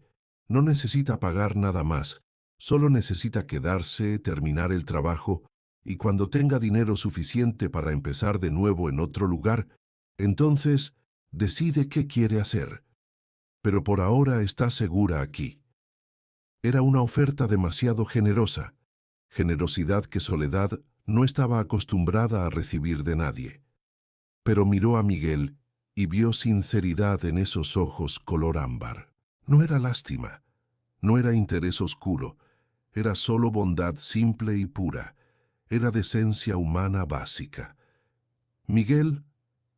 No necesita pagar nada más. Solo necesita quedarse, terminar el trabajo, y cuando tenga dinero suficiente para empezar de nuevo en otro lugar, entonces decide qué quiere hacer. Pero por ahora está segura aquí». Era una oferta demasiado generosa, generosidad que Soledad no estaba acostumbrada a recibir de nadie. Pero miró a Miguel y vio sinceridad en esos ojos color ámbar. No era lástima, no era interés oscuro, era solo bondad simple y pura, era decencia humana básica. Miguel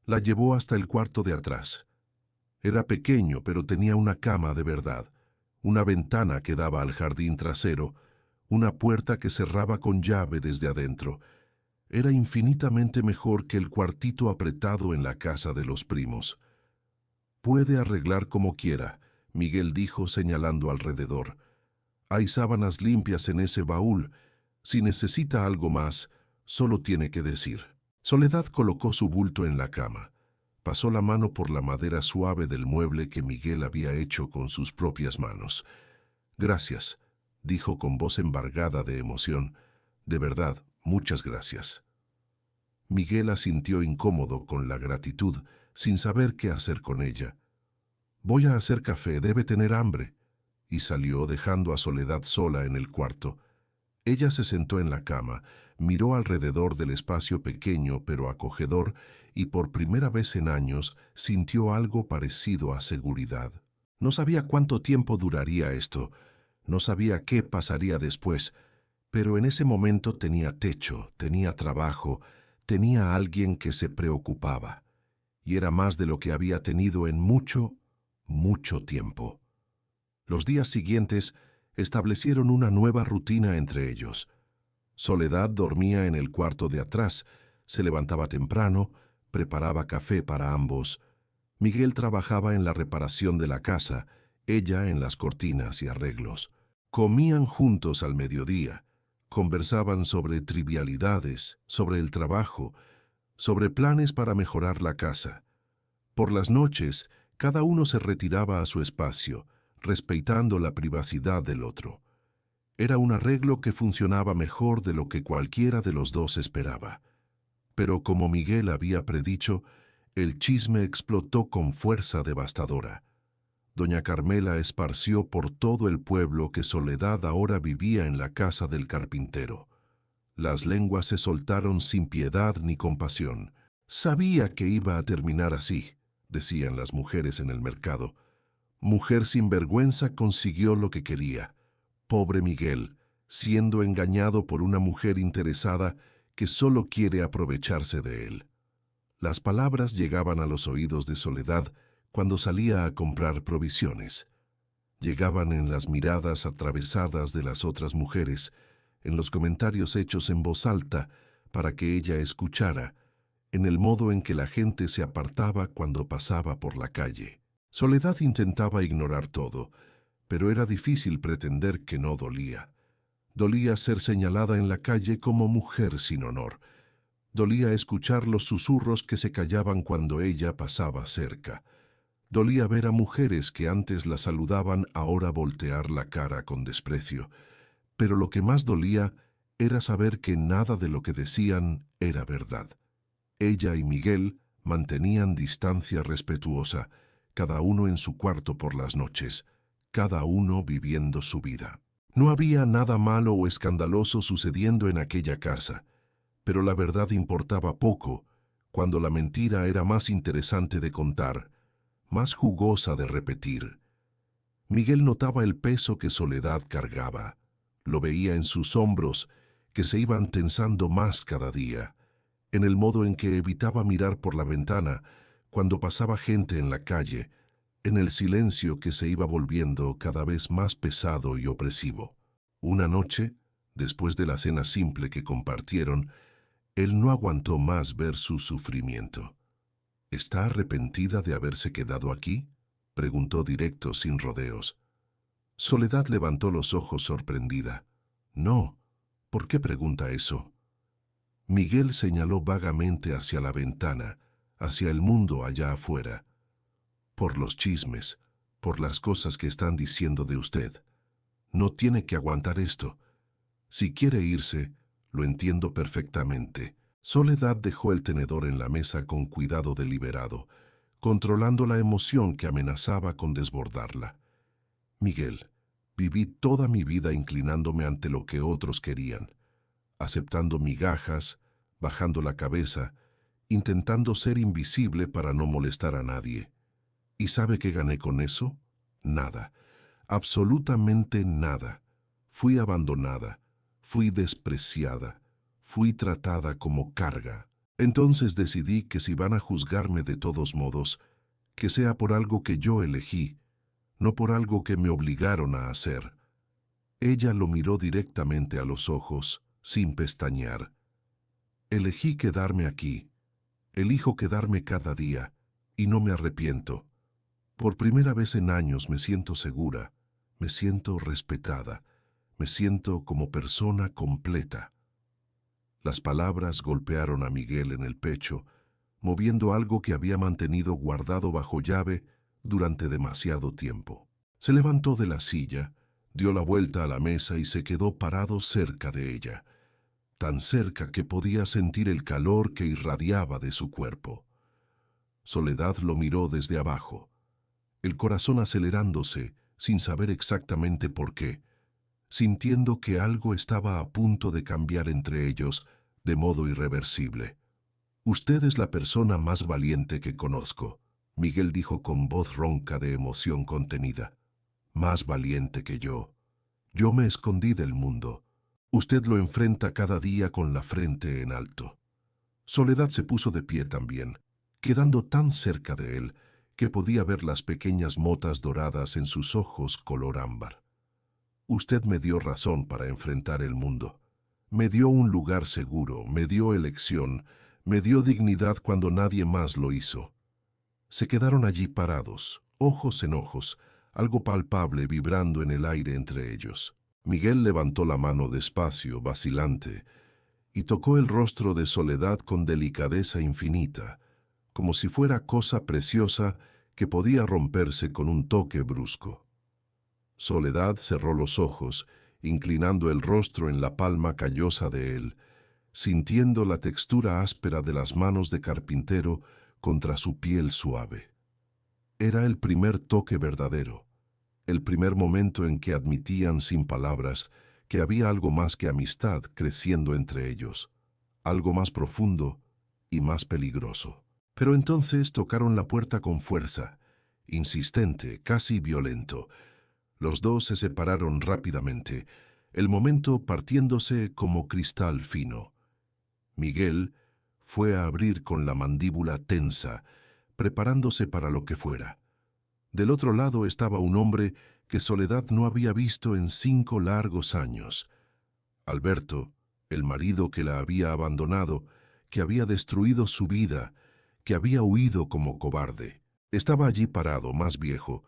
la llevó hasta el cuarto de atrás. Era pequeño, pero tenía una cama de verdad, una ventana que daba al jardín trasero, una puerta que cerraba con llave desde adentro. Era infinitamente mejor que el cuartito apretado en la casa de los primos. «Puede arreglar como quiera», Miguel dijo señalando alrededor. «Hay sábanas limpias en ese baúl. Si necesita algo más, solo tiene que decir». Soledad colocó su bulto en la cama. Pasó la mano por la madera suave del mueble que Miguel había hecho con sus propias manos. «Gracias», dijo con voz embargada de emoción. «De verdad, muchas gracias». Miguel asintió incómodo con la gratitud, sin saber qué hacer con ella. «Voy a hacer café, debe tener hambre», y salió dejando a Soledad sola en el cuarto. Ella se sentó en la cama, miró alrededor del espacio pequeño pero acogedor y por primera vez en años sintió algo parecido a seguridad. No sabía cuánto tiempo duraría esto, no sabía qué pasaría después, pero en ese momento tenía techo, tenía trabajo, tenía a alguien que se preocupaba, y era más de lo que había tenido en mucho, mucho tiempo. Los días siguientes establecieron una nueva rutina entre ellos. Soledad dormía en el cuarto de atrás, se levantaba temprano, preparaba café para ambos. Miguel trabajaba en la reparación de la casa, ella en las cortinas y arreglos. Comían juntos al mediodía, conversaban sobre trivialidades, sobre el trabajo, sobre planes para mejorar la casa. Por las noches, cada uno se retiraba a su espacio, respetando la privacidad del otro. Era un arreglo que funcionaba mejor de lo que cualquiera de los dos esperaba. Pero como Miguel había predicho, el chisme explotó con fuerza devastadora. Doña Carmela esparció por todo el pueblo que Soledad ahora vivía en la casa del carpintero. Las lenguas se soltaron sin piedad ni compasión. «Sabía que iba a terminar así», decían las mujeres en el mercado. «Mujer sin vergüenza consiguió lo que quería. Pobre Miguel, siendo engañado por una mujer interesada que solo quiere aprovecharse de él». Las palabras llegaban a los oídos de Soledad cuando salía a comprar provisiones. Llegaban en las miradas atravesadas de las otras mujeres, en los comentarios hechos en voz alta para que ella escuchara, en el modo en que la gente se apartaba cuando pasaba por la calle. Soledad intentaba ignorar todo, pero era difícil pretender que no dolía. Dolía ser señalada en la calle como mujer sin honor. Dolía escuchar los susurros que se callaban cuando ella pasaba cerca. Dolía ver a mujeres que antes la saludaban ahora voltear la cara con desprecio. Pero lo que más dolía era saber que nada de lo que decían era verdad. Ella y Miguel mantenían distancia respetuosa, cada uno en su cuarto por las noches, cada uno viviendo su vida. No había nada malo o escandaloso sucediendo en aquella casa, pero la verdad importaba poco cuando la mentira era más interesante de contar, más jugosa de repetir. Miguel notaba el peso que Soledad cargaba. Lo veía en sus hombros, que se iban tensando más cada día, en el modo en que evitaba mirar por la ventana cuando pasaba gente en la calle, en el silencio que se iba volviendo cada vez más pesado y opresivo. Una noche, después de la cena simple que compartieron, él no aguantó más ver su sufrimiento. ¿Está arrepentida de haberse quedado aquí?, preguntó directo, sin rodeos. Soledad levantó los ojos sorprendida. No, ¿por qué pregunta eso? Miguel señaló vagamente hacia la ventana, hacia el mundo allá afuera. Por los chismes, por las cosas que están diciendo de usted. No tiene que aguantar esto. Si quiere irse, lo entiendo perfectamente. Soledad dejó el tenedor en la mesa con cuidado deliberado, controlando la emoción que amenazaba con desbordarla. Miguel, viví toda mi vida inclinándome ante lo que otros querían, aceptando migajas, bajando la cabeza, intentando ser invisible para no molestar a nadie. ¿Y sabe qué gané con eso? Nada, absolutamente nada. Fui abandonada, fui despreciada, fui tratada como carga. Entonces decidí que si van a juzgarme de todos modos, que sea por algo que yo elegí, no por algo que me obligaron a hacer. Ella lo miró directamente a los ojos, sin pestañear. Elegí quedarme aquí, elijo quedarme cada día, y no me arrepiento. Por primera vez en años me siento segura, me siento respetada, me siento como persona completa. Las palabras golpearon a Miguel en el pecho, moviendo algo que había mantenido guardado bajo llave durante demasiado tiempo. Se levantó de la silla, dio la vuelta a la mesa y se quedó parado cerca de ella, tan cerca que podía sentir el calor que irradiaba de su cuerpo. Soledad lo miró desde abajo, el corazón acelerándose sin saber exactamente por qué, sintiendo que algo estaba a punto de cambiar entre ellos de modo irreversible. «Usted es la persona más valiente que conozco», Miguel dijo con voz ronca de emoción contenida. «Más valiente que yo. Yo me escondí del mundo. Usted lo enfrenta cada día con la frente en alto». Soledad se puso de pie también, quedando tan cerca de él que podía ver las pequeñas motas doradas en sus ojos color ámbar. «Usted me dio razón para enfrentar el mundo. Me dio un lugar seguro, me dio elección, me dio dignidad cuando nadie más lo hizo». Se quedaron allí parados, ojos en ojos, algo palpable vibrando en el aire entre ellos. Miguel levantó la mano despacio, vacilante, y tocó el rostro de Soledad con delicadeza infinita, como si fuera cosa preciosa que podía romperse con un toque brusco. Soledad cerró los ojos, inclinando el rostro en la palma callosa de él, sintiendo la textura áspera de las manos de carpintero contra su piel suave. Era el primer toque verdadero, el primer momento en que admitían sin palabras que había algo más que amistad creciendo entre ellos, algo más profundo y más peligroso. Pero entonces tocaron la puerta con fuerza, insistente, casi violento. Los dos se separaron rápidamente, el momento partiéndose como cristal fino. Miguel fue a abrir con la mandíbula tensa, preparándose para lo que fuera. Del otro lado estaba un hombre que Soledad no había visto en 5 largos años. Alberto, el marido que la había abandonado, que había destruido su vida, que había huido como cobarde, estaba allí parado, más viejo,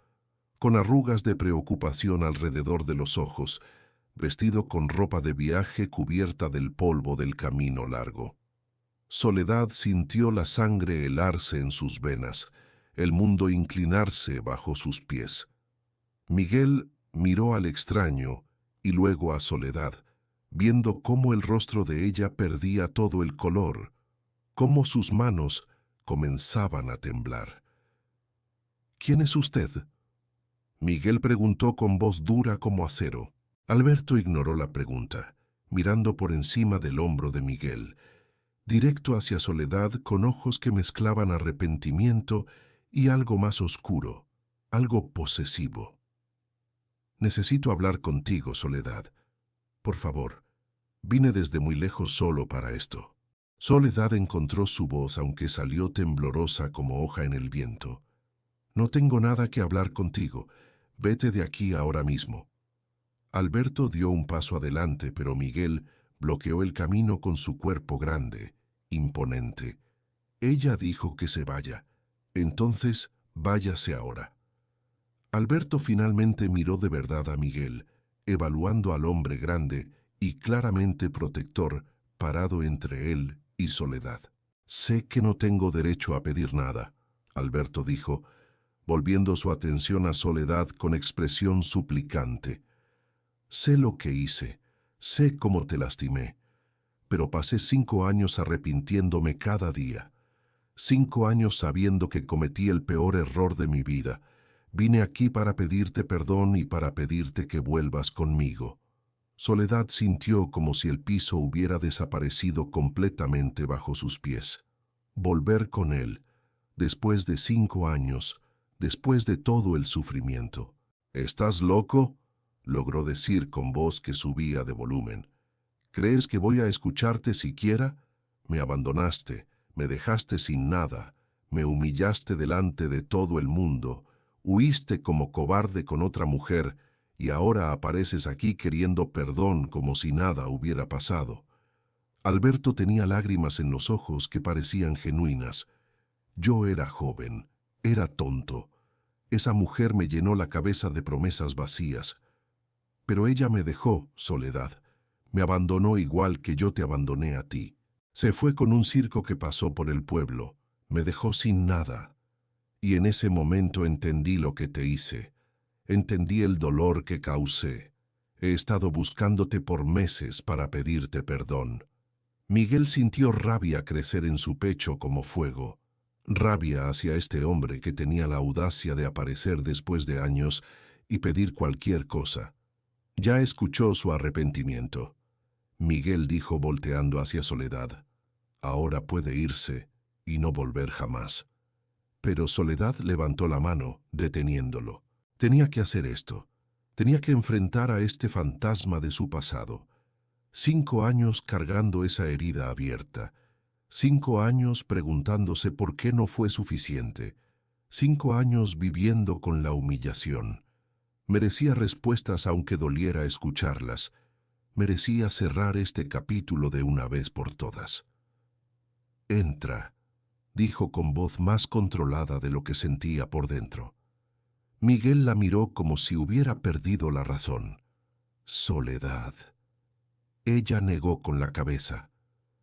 con arrugas de preocupación alrededor de los ojos, vestido con ropa de viaje cubierta del polvo del camino largo. Soledad sintió la sangre helarse en sus venas, el mundo inclinarse bajo sus pies. Miguel miró al extraño y luego a Soledad, viendo cómo el rostro de ella perdía todo el color, cómo sus manos comenzaban a temblar. «¿Quién es usted?», Miguel preguntó con voz dura como acero. Alberto ignoró la pregunta, mirando por encima del hombro de Miguel, directo hacia Soledad con ojos que mezclaban arrepentimiento y algo más oscuro, algo posesivo. «Necesito hablar contigo, Soledad. Por favor, vine desde muy lejos solo para esto». Soledad encontró su voz, aunque salió temblorosa como hoja en el viento. «No tengo nada que hablar contigo. Vete de aquí ahora mismo». Alberto dio un paso adelante, pero Miguel bloqueó el camino con su cuerpo grande, imponente. «Ella dijo que se vaya. Entonces, váyase ahora». Alberto finalmente miró de verdad a Miguel, evaluando al hombre grande y claramente protector parado entre él y Soledad. «Sé que no tengo derecho a pedir nada», Alberto dijo, volviendo su atención a Soledad con expresión suplicante. «Sé lo que hice, sé cómo te lastimé, pero pasé 5 años arrepintiéndome cada día. 5 años sabiendo que cometí el peor error de mi vida. Vine aquí para pedirte perdón y para pedirte que vuelvas conmigo». Soledad sintió como si el piso hubiera desaparecido completamente bajo sus pies. Volver con él, después de 5 años, después de todo el sufrimiento. «¿Estás loco?», logró decir con voz que subía de volumen. «¿Crees que voy a escucharte siquiera? Me abandonaste, me dejaste sin nada, me humillaste delante de todo el mundo, huiste como cobarde con otra mujer y ahora apareces aquí queriendo perdón como si nada hubiera pasado». Alberto tenía lágrimas en los ojos que parecían genuinas. «Yo era joven, era tonto. Esa mujer me llenó la cabeza de promesas vacías. Pero ella me dejó, Soledad. Me abandonó igual que yo te abandoné a ti. Se fue con un circo que pasó por el pueblo. Me dejó sin nada. Y en ese momento entendí lo que te hice. Entendí el dolor que causé. He estado buscándote por meses para pedirte perdón». Miguel sintió rabia crecer en su pecho como fuego. Rabia hacia este hombre que tenía la audacia de aparecer después de años y pedir cualquier cosa. Ya escuchó su arrepentimiento. Miguel dijo volteando hacia Soledad: «Ahora puede irse y no volver jamás». Pero Soledad levantó la mano, deteniéndolo. Tenía que hacer esto. Tenía que enfrentar a este fantasma de su pasado. 5 años cargando esa herida abierta. 5 años preguntándose por qué no fue suficiente. 5 años viviendo con la humillación. Merecía respuestas aunque doliera escucharlas. Merecía cerrar este capítulo de una vez por todas. «Entra», dijo con voz más controlada de lo que sentía por dentro. Miguel la miró como si hubiera perdido la razón. «Soledad». Ella negó con la cabeza,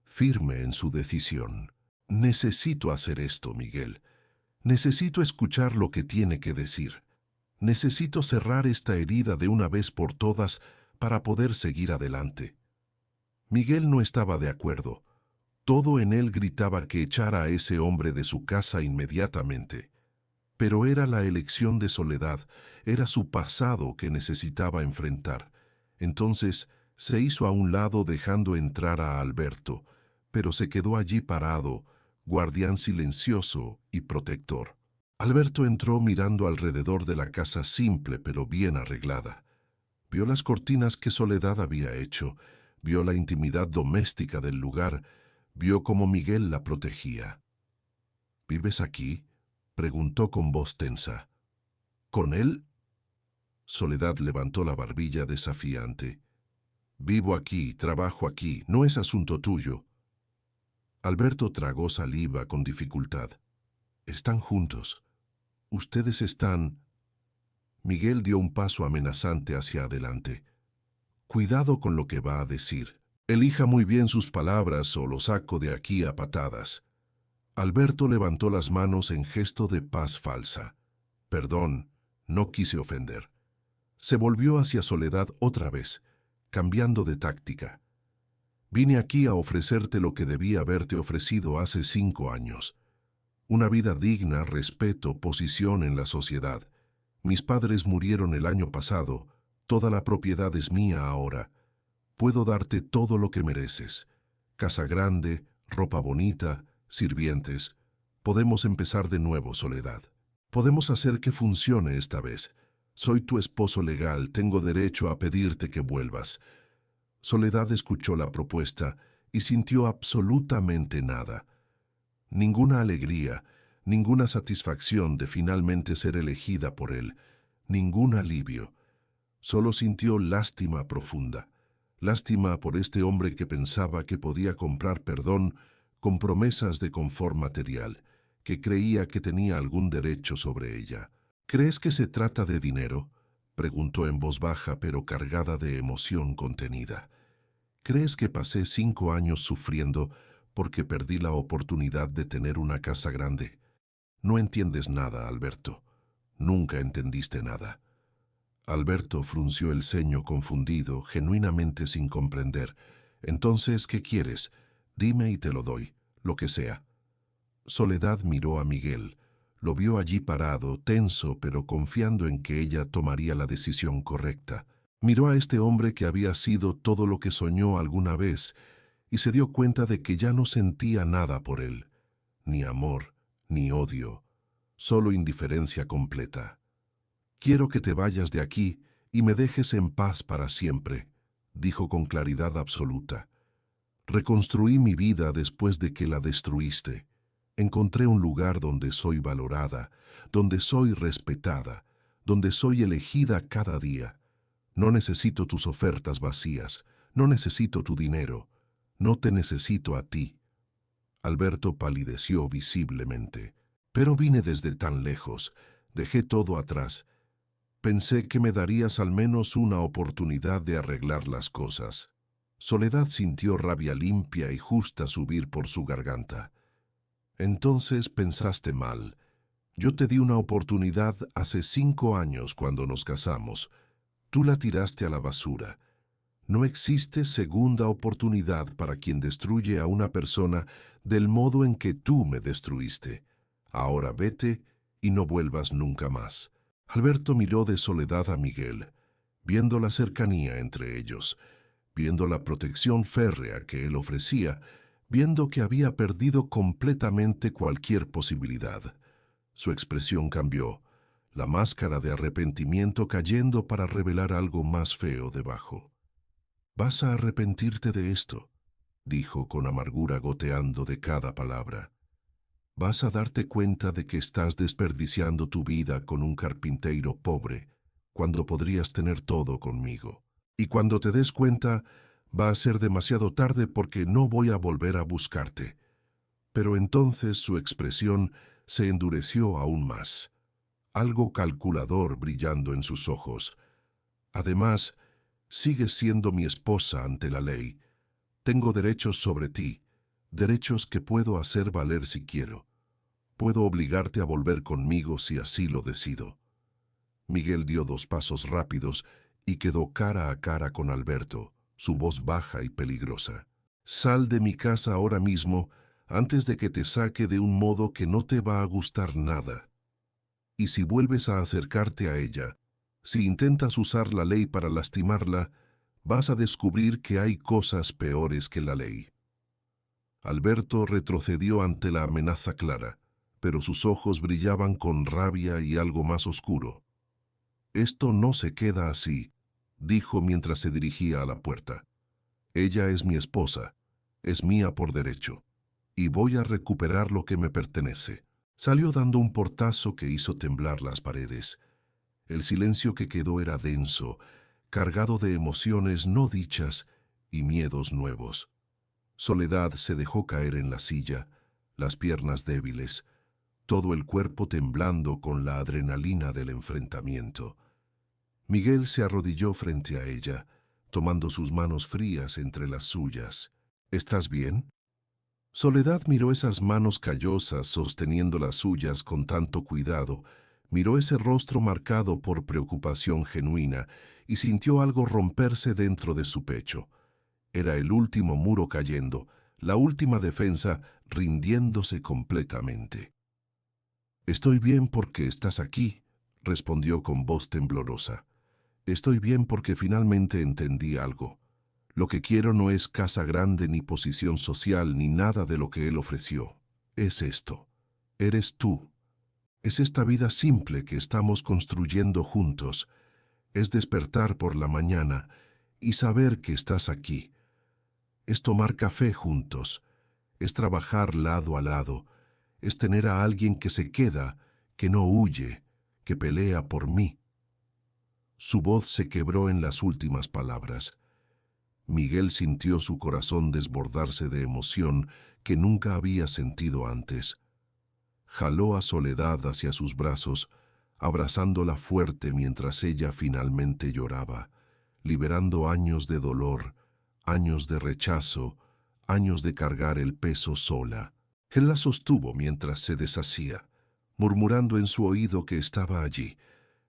firme en su decisión. «Necesito hacer esto, Miguel. Necesito escuchar lo que tiene que decir. Necesito cerrar esta herida de una vez por todas para poder seguir adelante». Miguel no estaba de acuerdo. Todo en él gritaba que echara a ese hombre de su casa inmediatamente. Pero era la elección de Soledad, era su pasado que necesitaba enfrentar. Entonces se hizo a un lado dejando entrar a Alberto, pero se quedó allí parado, guardián silencioso y protector. Alberto entró mirando alrededor de la casa simple pero bien arreglada. Vio las cortinas que Soledad había hecho, vio la intimidad doméstica del lugar, vio cómo Miguel la protegía. «¿Vives aquí?», preguntó con voz tensa. «¿Con él?». Soledad levantó la barbilla desafiante. Vivo aquí, trabajo aquí, no es asunto tuyo. Alberto tragó saliva con dificultad. Están juntos. Ustedes están... Miguel dio un paso amenazante hacia adelante. Cuidado con lo que va a decir. Elija muy bien sus palabras o lo saco de aquí a patadas. Alberto levantó las manos en gesto de paz falsa. Perdón, no quise ofender. Se volvió hacia Soledad otra vez, cambiando de táctica. Vine aquí a ofrecerte lo que debía haberte ofrecido hace 5 años. Una vida digna, respeto, posición en la sociedad. Mis padres murieron el año pasado, toda la propiedad es mía ahora. Puedo darte todo lo que mereces. Casa grande, ropa bonita, sirvientes. Podemos empezar de nuevo, Soledad. Podemos hacer que funcione esta vez. Soy tu esposo legal, tengo derecho a pedirte que vuelvas. Soledad escuchó la propuesta y sintió absolutamente nada. Ninguna alegría, ninguna satisfacción de finalmente ser elegida por él, ningún alivio. Solo sintió lástima profunda. Lástima por este hombre que pensaba que podía comprar perdón con promesas de confort material, que creía que tenía algún derecho sobre ella. ¿Crees que se trata de dinero?, preguntó en voz baja pero cargada de emoción contenida. ¿Crees que pasé 5 años sufriendo porque perdí la oportunidad de tener una casa grande? No entiendes nada, Alberto. Nunca entendiste nada. Alberto frunció el ceño confundido, genuinamente sin comprender. Entonces, ¿qué quieres? Dime y te lo doy, lo que sea. Soledad miró a Miguel. Lo vio allí parado, tenso, pero confiando en que ella tomaría la decisión correcta. Miró a este hombre que había sido todo lo que soñó alguna vez y se dio cuenta de que ya no sentía nada por él. Ni amor, ni odio, solo indiferencia completa. «Quiero que te vayas de aquí y me dejes en paz para siempre», dijo con claridad absoluta. «Reconstruí mi vida después de que la destruiste. Encontré un lugar donde soy valorada, donde soy respetada, donde soy elegida cada día. No necesito tus ofertas vacías, no necesito tu dinero, no te necesito a ti». Alberto palideció visiblemente. «Pero vine desde tan lejos, dejé todo atrás. Pensé que me darías al menos una oportunidad de arreglar las cosas». Soledad sintió rabia limpia y justa subir por su garganta. «Entonces pensaste mal. Yo te di una oportunidad hace 5 años cuando nos casamos. Tú la tiraste a la basura. No existe segunda oportunidad para quien destruye a una persona del modo en que tú me destruiste. Ahora vete y no vuelvas nunca más». Alberto miró de Soledad a Miguel, viendo la cercanía entre ellos, viendo la protección férrea que él ofrecía, viendo que había perdido completamente cualquier posibilidad. Su expresión cambió, la máscara de arrepentimiento cayendo para revelar algo más feo debajo. «Vas a arrepentirte de esto», dijo con amargura goteando de cada palabra. «Vas a darte cuenta de que estás desperdiciando tu vida con un carpintero pobre, cuando podrías tener todo conmigo. Y cuando te des cuenta, va a ser demasiado tarde porque no voy a volver a buscarte». Pero entonces su expresión se endureció aún más, algo calculador brillando en sus ojos. «Además, sigues siendo mi esposa ante la ley. Tengo derechos sobre ti, derechos que puedo hacer valer si quiero. Puedo obligarte a volver conmigo si así lo decido». Miguel dio 2 pasos rápidos y quedó cara a cara con Alberto, su voz baja y peligrosa. «Sal de mi casa ahora mismo antes de que te saque de un modo que no te va a gustar nada. Y si vuelves a acercarte a ella, si intentas usar la ley para lastimarla, vas a descubrir que hay cosas peores que la ley». Alberto retrocedió ante la amenaza clara, pero sus ojos brillaban con rabia y algo más oscuro. «Esto no se queda así», dijo mientras se dirigía a la puerta. «Ella es mi esposa, es mía por derecho, y voy a recuperar lo que me pertenece». Salió dando un portazo que hizo temblar las paredes. El silencio que quedó era denso, cargado de emociones no dichas y miedos nuevos. Soledad se dejó caer en la silla, las piernas débiles, todo el cuerpo temblando con la adrenalina del enfrentamiento. Miguel se arrodilló frente a ella, tomando sus manos frías entre las suyas. ¿Estás bien? Soledad miró esas manos callosas sosteniendo las suyas con tanto cuidado, miró ese rostro marcado por preocupación genuina y sintió algo romperse dentro de su pecho. Era el último muro cayendo, la última defensa rindiéndose completamente. «Estoy bien porque estás aquí», respondió con voz temblorosa. «Estoy bien porque finalmente entendí algo. Lo que quiero no es casa grande ni posición social ni nada de lo que él ofreció. Es esto. Eres tú. Es esta vida simple que estamos construyendo juntos. Es despertar por la mañana y saber que estás aquí. Es tomar café juntos. Es trabajar lado a lado. Es tener a alguien que se queda, que no huye, que pelea por mí». Su voz se quebró en las últimas palabras. Miguel sintió su corazón desbordarse de emoción que nunca había sentido antes. Jaló a Soledad hacia sus brazos, abrazándola fuerte mientras ella finalmente lloraba, liberando años de dolor, años de rechazo, años de cargar el peso sola. Él la sostuvo mientras se deshacía, murmurando en su oído que estaba allí,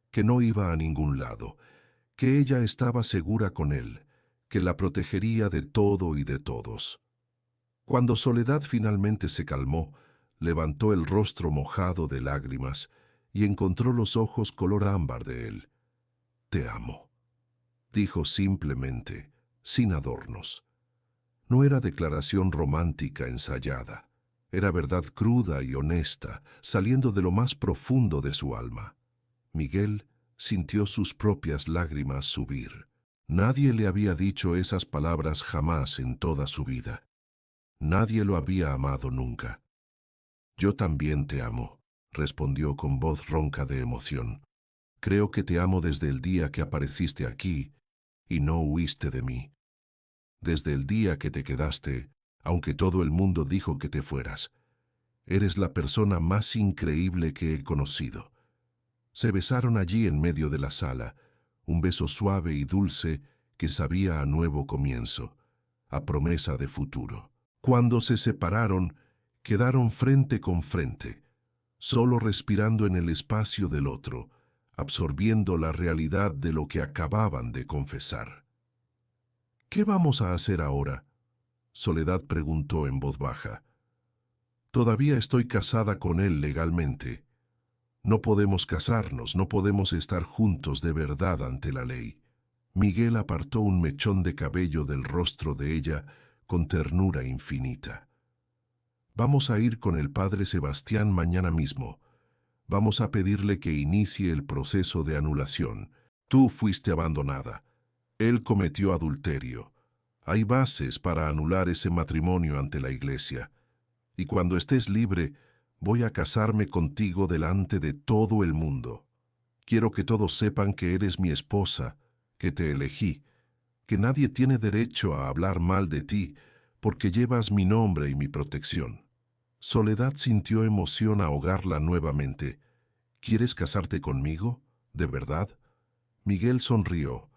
que no iba a ningún lado, que ella estaba segura con él, que la protegería de todo y de todos. Cuando Soledad finalmente se calmó, levantó el rostro mojado de lágrimas y encontró los ojos color ámbar de él. «Te amo», dijo simplemente, sin adornos. No era declaración romántica ensayada, era verdad cruda y honesta, saliendo de lo más profundo de su alma. Miguel sintió sus propias lágrimas subir. Nadie le había dicho esas palabras jamás en toda su vida. Nadie lo había amado nunca. «Yo también te amo», respondió con voz ronca de emoción. «Creo que te amo desde el día que apareciste aquí y no huiste de mí. Desde el día que te quedaste, aunque todo el mundo dijo que te fueras. Eres la persona más increíble que he conocido». Se besaron allí en medio de la sala, un beso suave y dulce que sabía a nuevo comienzo, a promesa de futuro. Cuando se separaron, quedaron frente con frente, solo respirando en el espacio del otro, absorbiendo la realidad de lo que acababan de confesar. «¿Qué vamos a hacer ahora?», Soledad preguntó en voz baja. «Todavía estoy casada con él legalmente. No podemos casarnos, no podemos estar juntos de verdad ante la ley». Miguel apartó un mechón de cabello del rostro de ella con ternura infinita. «Vamos a ir con el padre Sebastián mañana mismo. Vamos a pedirle que inicie el proceso de anulación. Tú fuiste abandonada. Él cometió adulterio. Hay bases para anular ese matrimonio ante la iglesia. Y cuando estés libre, voy a casarme contigo delante de todo el mundo. Quiero que todos sepan que eres mi esposa, que te elegí, que nadie tiene derecho a hablar mal de ti, porque llevas mi nombre y mi protección». Soledad sintió emoción ahogarla nuevamente. «¿Quieres casarte conmigo? ¿De verdad?». Miguel sonrió,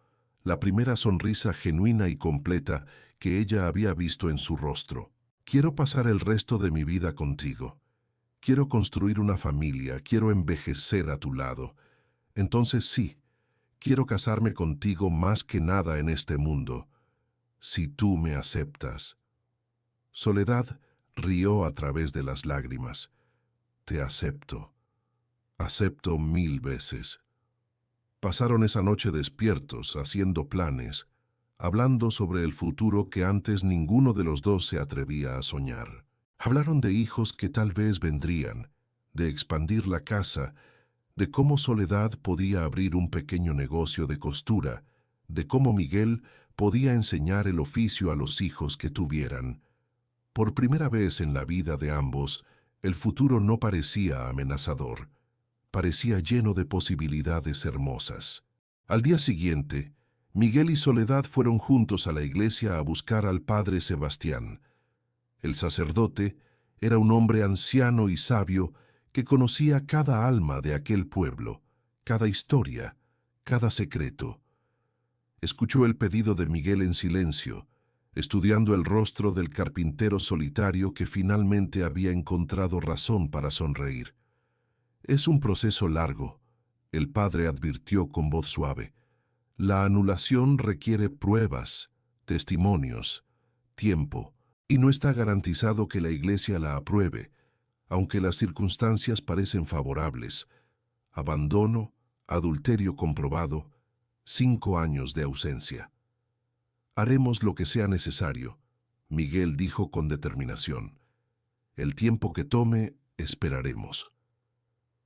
la primera sonrisa genuina y completa que ella había visto en su rostro. «Quiero pasar el resto de mi vida contigo. Quiero construir una familia, quiero envejecer a tu lado. Entonces sí, quiero casarme contigo más que nada en este mundo, si tú me aceptas». Soledad rió a través de las lágrimas. «Te acepto. Acepto 1000 veces». Pasaron esa noche despiertos, haciendo planes, hablando sobre el futuro que antes ninguno de los dos se atrevía a soñar. Hablaron de hijos que tal vez vendrían, de expandir la casa, de cómo Soledad podía abrir un pequeño negocio de costura, de cómo Miguel podía enseñar el oficio a los hijos que tuvieran. Por primera vez en la vida de ambos, el futuro no parecía amenazador. Parecía lleno de posibilidades hermosas. Al día siguiente, Miguel y Soledad fueron juntos a la iglesia a buscar al padre Sebastián. El sacerdote era un hombre anciano y sabio que conocía cada alma de aquel pueblo, cada historia, cada secreto. Escuchó el pedido de Miguel en silencio, estudiando el rostro del carpintero solitario que finalmente había encontrado razón para sonreír. «Es un proceso largo», el padre advirtió con voz suave. «La anulación requiere pruebas, testimonios, tiempo, y no está garantizado que la Iglesia la apruebe, aunque las circunstancias parecen favorables. Abandono, adulterio comprobado, 5 años de ausencia». «Haremos lo que sea necesario», Miguel dijo con determinación. «El tiempo que tome, esperaremos».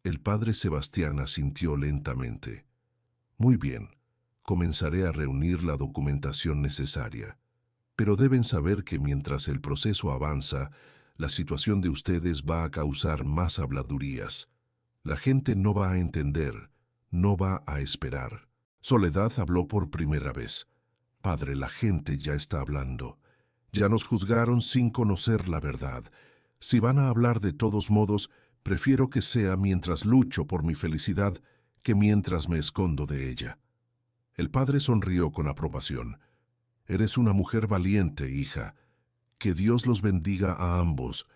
El padre Sebastián asintió lentamente. «Muy bien, comenzaré a reunir la documentación necesaria. Pero deben saber que mientras el proceso avanza, la situación de ustedes va a causar más habladurías. La gente no va a entender, no va a esperar». Soledad habló por primera vez. «Padre, la gente ya está hablando. Ya nos juzgaron sin conocer la verdad. Si van a hablar de todos modos, prefiero que sea mientras lucho por mi felicidad que mientras me escondo de ella». El padre sonrió con aprobación. «Eres una mujer valiente, hija. Que Dios los bendiga a ambos.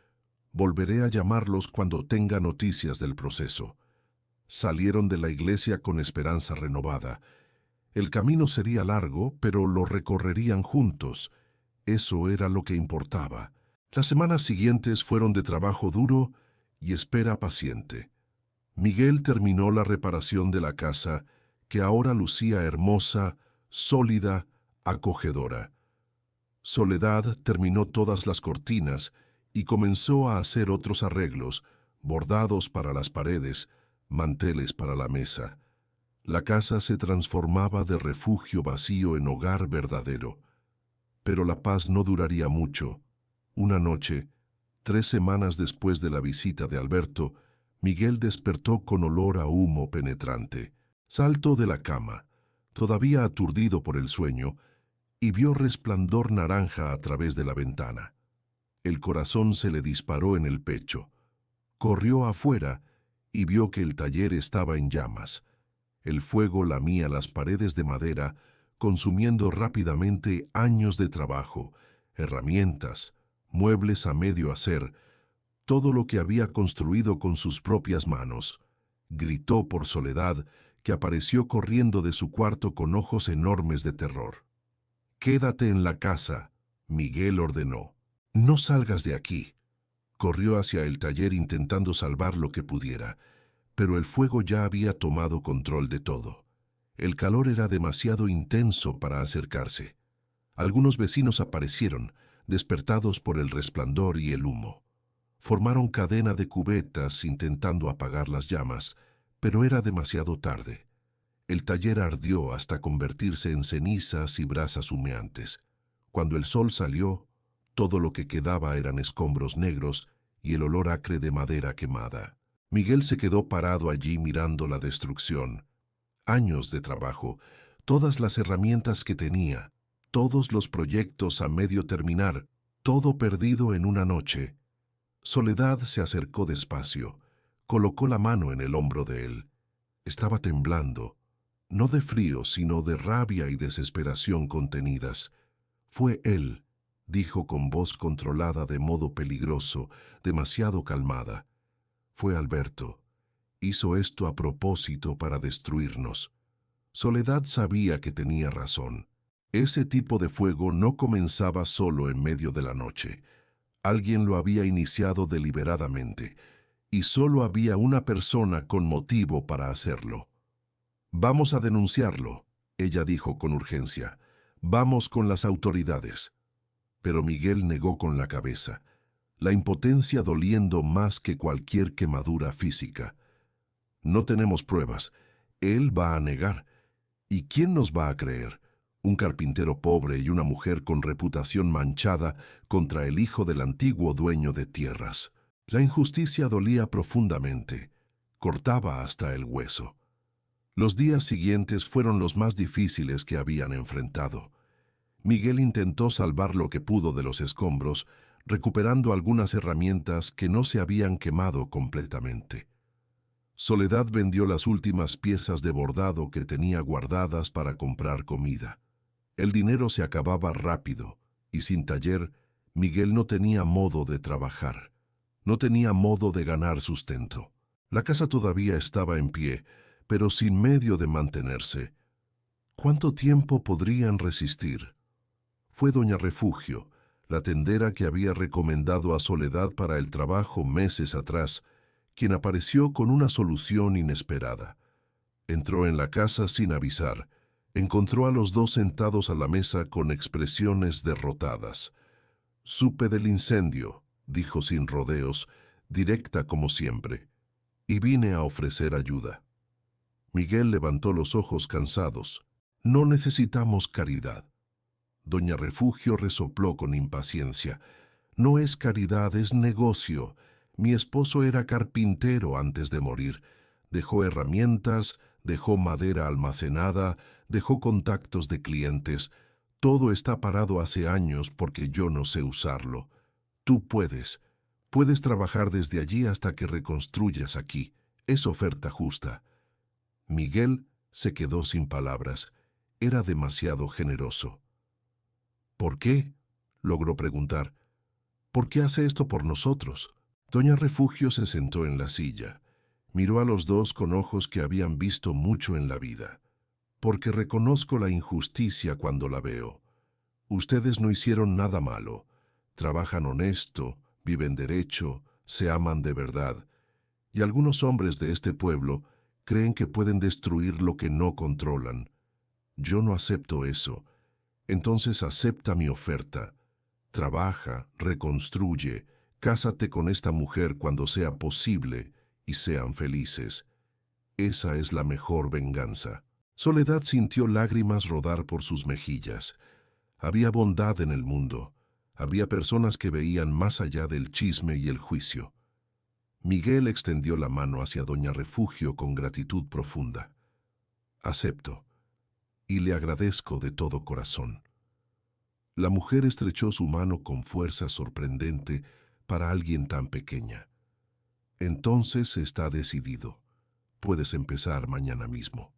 Volveré a llamarlos cuando tenga noticias del proceso». Salieron de la iglesia con esperanza renovada. El camino sería largo, pero lo recorrerían juntos. Eso era lo que importaba. Las semanas siguientes fueron de trabajo duro y espera paciente. Miguel terminó la reparación de la casa, que ahora lucía hermosa, sólida, acogedora. Soledad terminó todas las cortinas y comenzó a hacer otros arreglos, bordados para las paredes, manteles para la mesa. La casa se transformaba de refugio vacío en hogar verdadero. Pero la paz no duraría mucho. Una noche, 3 semanas después de la visita de Alberto, Miguel despertó con olor a humo penetrante. Saltó de la cama, todavía aturdido por el sueño, y vio resplandor naranja a través de la ventana. El corazón se le disparó en el pecho. Corrió afuera y vio que el taller estaba en llamas. El fuego lamía las paredes de madera, consumiendo rápidamente años de trabajo, herramientas, muebles a medio hacer, todo lo que había construido con sus propias manos. Gritó por Soledad, que apareció corriendo de su cuarto con ojos enormes de terror. «Quédate en la casa», Miguel ordenó. «No salgas de aquí». Corrió hacia el taller intentando salvar lo que pudiera, pero el fuego ya había tomado control de todo. El calor era demasiado intenso para acercarse. Algunos vecinos aparecieron, despertados por el resplandor y el humo. Formaron cadena de cubetas intentando apagar las llamas, pero era demasiado tarde. El taller ardió hasta convertirse en cenizas y brasas humeantes. Cuando el sol salió, todo lo que quedaba eran escombros negros y el olor acre de madera quemada. Miguel se quedó parado allí mirando la destrucción. Años de trabajo, todas las herramientas que tenía, todos los proyectos a medio terminar, todo perdido en una noche. Soledad se acercó despacio, colocó la mano en el hombro de él. Estaba temblando, no de frío, sino de rabia y desesperación contenidas. «Fue él», dijo con voz controlada de modo peligroso, demasiado calmada. «Fue Alberto. Hizo esto a propósito para destruirnos». Soledad sabía que tenía razón. Ese tipo de fuego no comenzaba solo en medio de la noche. Alguien lo había iniciado deliberadamente, y solo había una persona con motivo para hacerlo. «Vamos a denunciarlo», ella dijo con urgencia. «Vamos con las autoridades». Pero Miguel negó con la cabeza, la impotencia doliendo más que cualquier quemadura física. «No tenemos pruebas. Él va a negar. ¿Y quién nos va a creer? Un carpintero pobre y una mujer con reputación manchada contra el hijo del antiguo dueño de tierras». La injusticia dolía profundamente. cortaba hasta el hueso. Los días siguientes fueron los más difíciles que habían enfrentado. Miguel intentó salvar lo que pudo de los escombros, recuperando algunas herramientas que no se habían quemado completamente. Soledad vendió las últimas piezas de bordado que tenía guardadas para comprar comida. El dinero se acababa rápido, y sin taller, Miguel no tenía modo de trabajar. No tenía modo de ganar sustento. La casa todavía estaba en pie, pero sin medio de mantenerse. ¿Cuánto tiempo podrían resistir? Fue doña Refugio, la tendera que había recomendado a Soledad para el trabajo meses atrás, quien apareció con una solución inesperada. Entró en la casa sin avisar. Encontró a los dos sentados a la mesa con expresiones derrotadas. «Supe del incendio», dijo sin rodeos, directa como siempre, «y vine a ofrecer ayuda». Miguel levantó los ojos cansados. «No necesitamos caridad». Doña Refugio resopló con impaciencia. «No es caridad, es negocio. Mi esposo era carpintero antes de morir. Dejó herramientas, dejó madera almacenada, dejó contactos de clientes. Todo está parado hace años porque yo no sé usarlo. Tú puedes trabajar desde allí hasta que reconstruyas aquí. Es oferta justa». Miguel se quedó sin palabras. Era demasiado generoso. «¿Por qué?», logró preguntar. «¿Por qué hace esto por nosotros?». Doña Refugio se sentó en la silla. Miró a los dos con ojos que habían visto mucho en la vida. «Porque reconozco la injusticia cuando la veo. Ustedes no hicieron nada malo. Trabajan honesto, viven derecho, se aman de verdad. Y algunos hombres de este pueblo creen que pueden destruir lo que no controlan. Yo no acepto eso. Entonces acepta mi oferta. Trabaja, reconstruye, cásate con esta mujer cuando sea posible y sean felices. Esa es la mejor venganza». Soledad sintió lágrimas rodar por sus mejillas. Había bondad en el mundo. Había personas que veían más allá del chisme y el juicio. Miguel extendió la mano hacia doña Refugio con gratitud profunda. «Acepto, y le agradezco de todo corazón». La mujer estrechó su mano con fuerza sorprendente para alguien tan pequeña. «Entonces está decidido. Puedes empezar mañana mismo».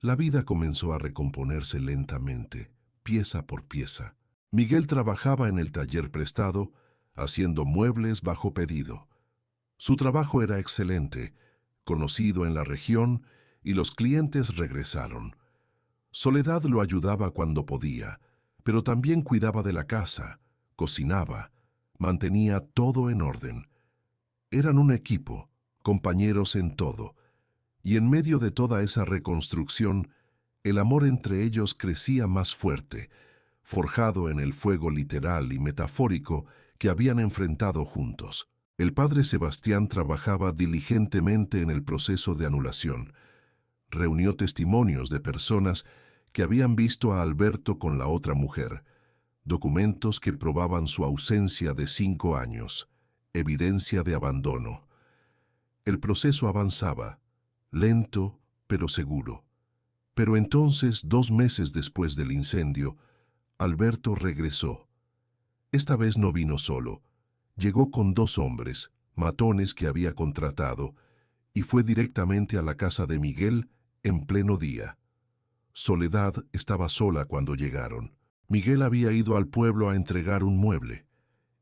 La vida comenzó a recomponerse lentamente, pieza por pieza. Miguel trabajaba en el taller prestado, haciendo muebles bajo pedido. Su trabajo era excelente, conocido en la región, y los clientes regresaron. Soledad lo ayudaba cuando podía, pero también cuidaba de la casa, cocinaba, mantenía todo en orden. Eran un equipo, compañeros en todo, y en medio de toda esa reconstrucción, el amor entre ellos crecía más fuerte, forjado en el fuego literal y metafórico que habían enfrentado juntos. El padre Sebastián trabajaba diligentemente en el proceso de anulación. Reunió testimonios de personas que habían visto a Alberto con la otra mujer, documentos que probaban su ausencia de 5 años, evidencia de abandono. El proceso avanzaba, lento pero seguro. Pero entonces, 2 meses después del incendio, Alberto regresó. Esta vez no vino solo. Llegó con 2 hombres, matones que había contratado, y fue directamente a la casa de Miguel en pleno día. Soledad estaba sola cuando llegaron. Miguel había ido al pueblo a entregar un mueble.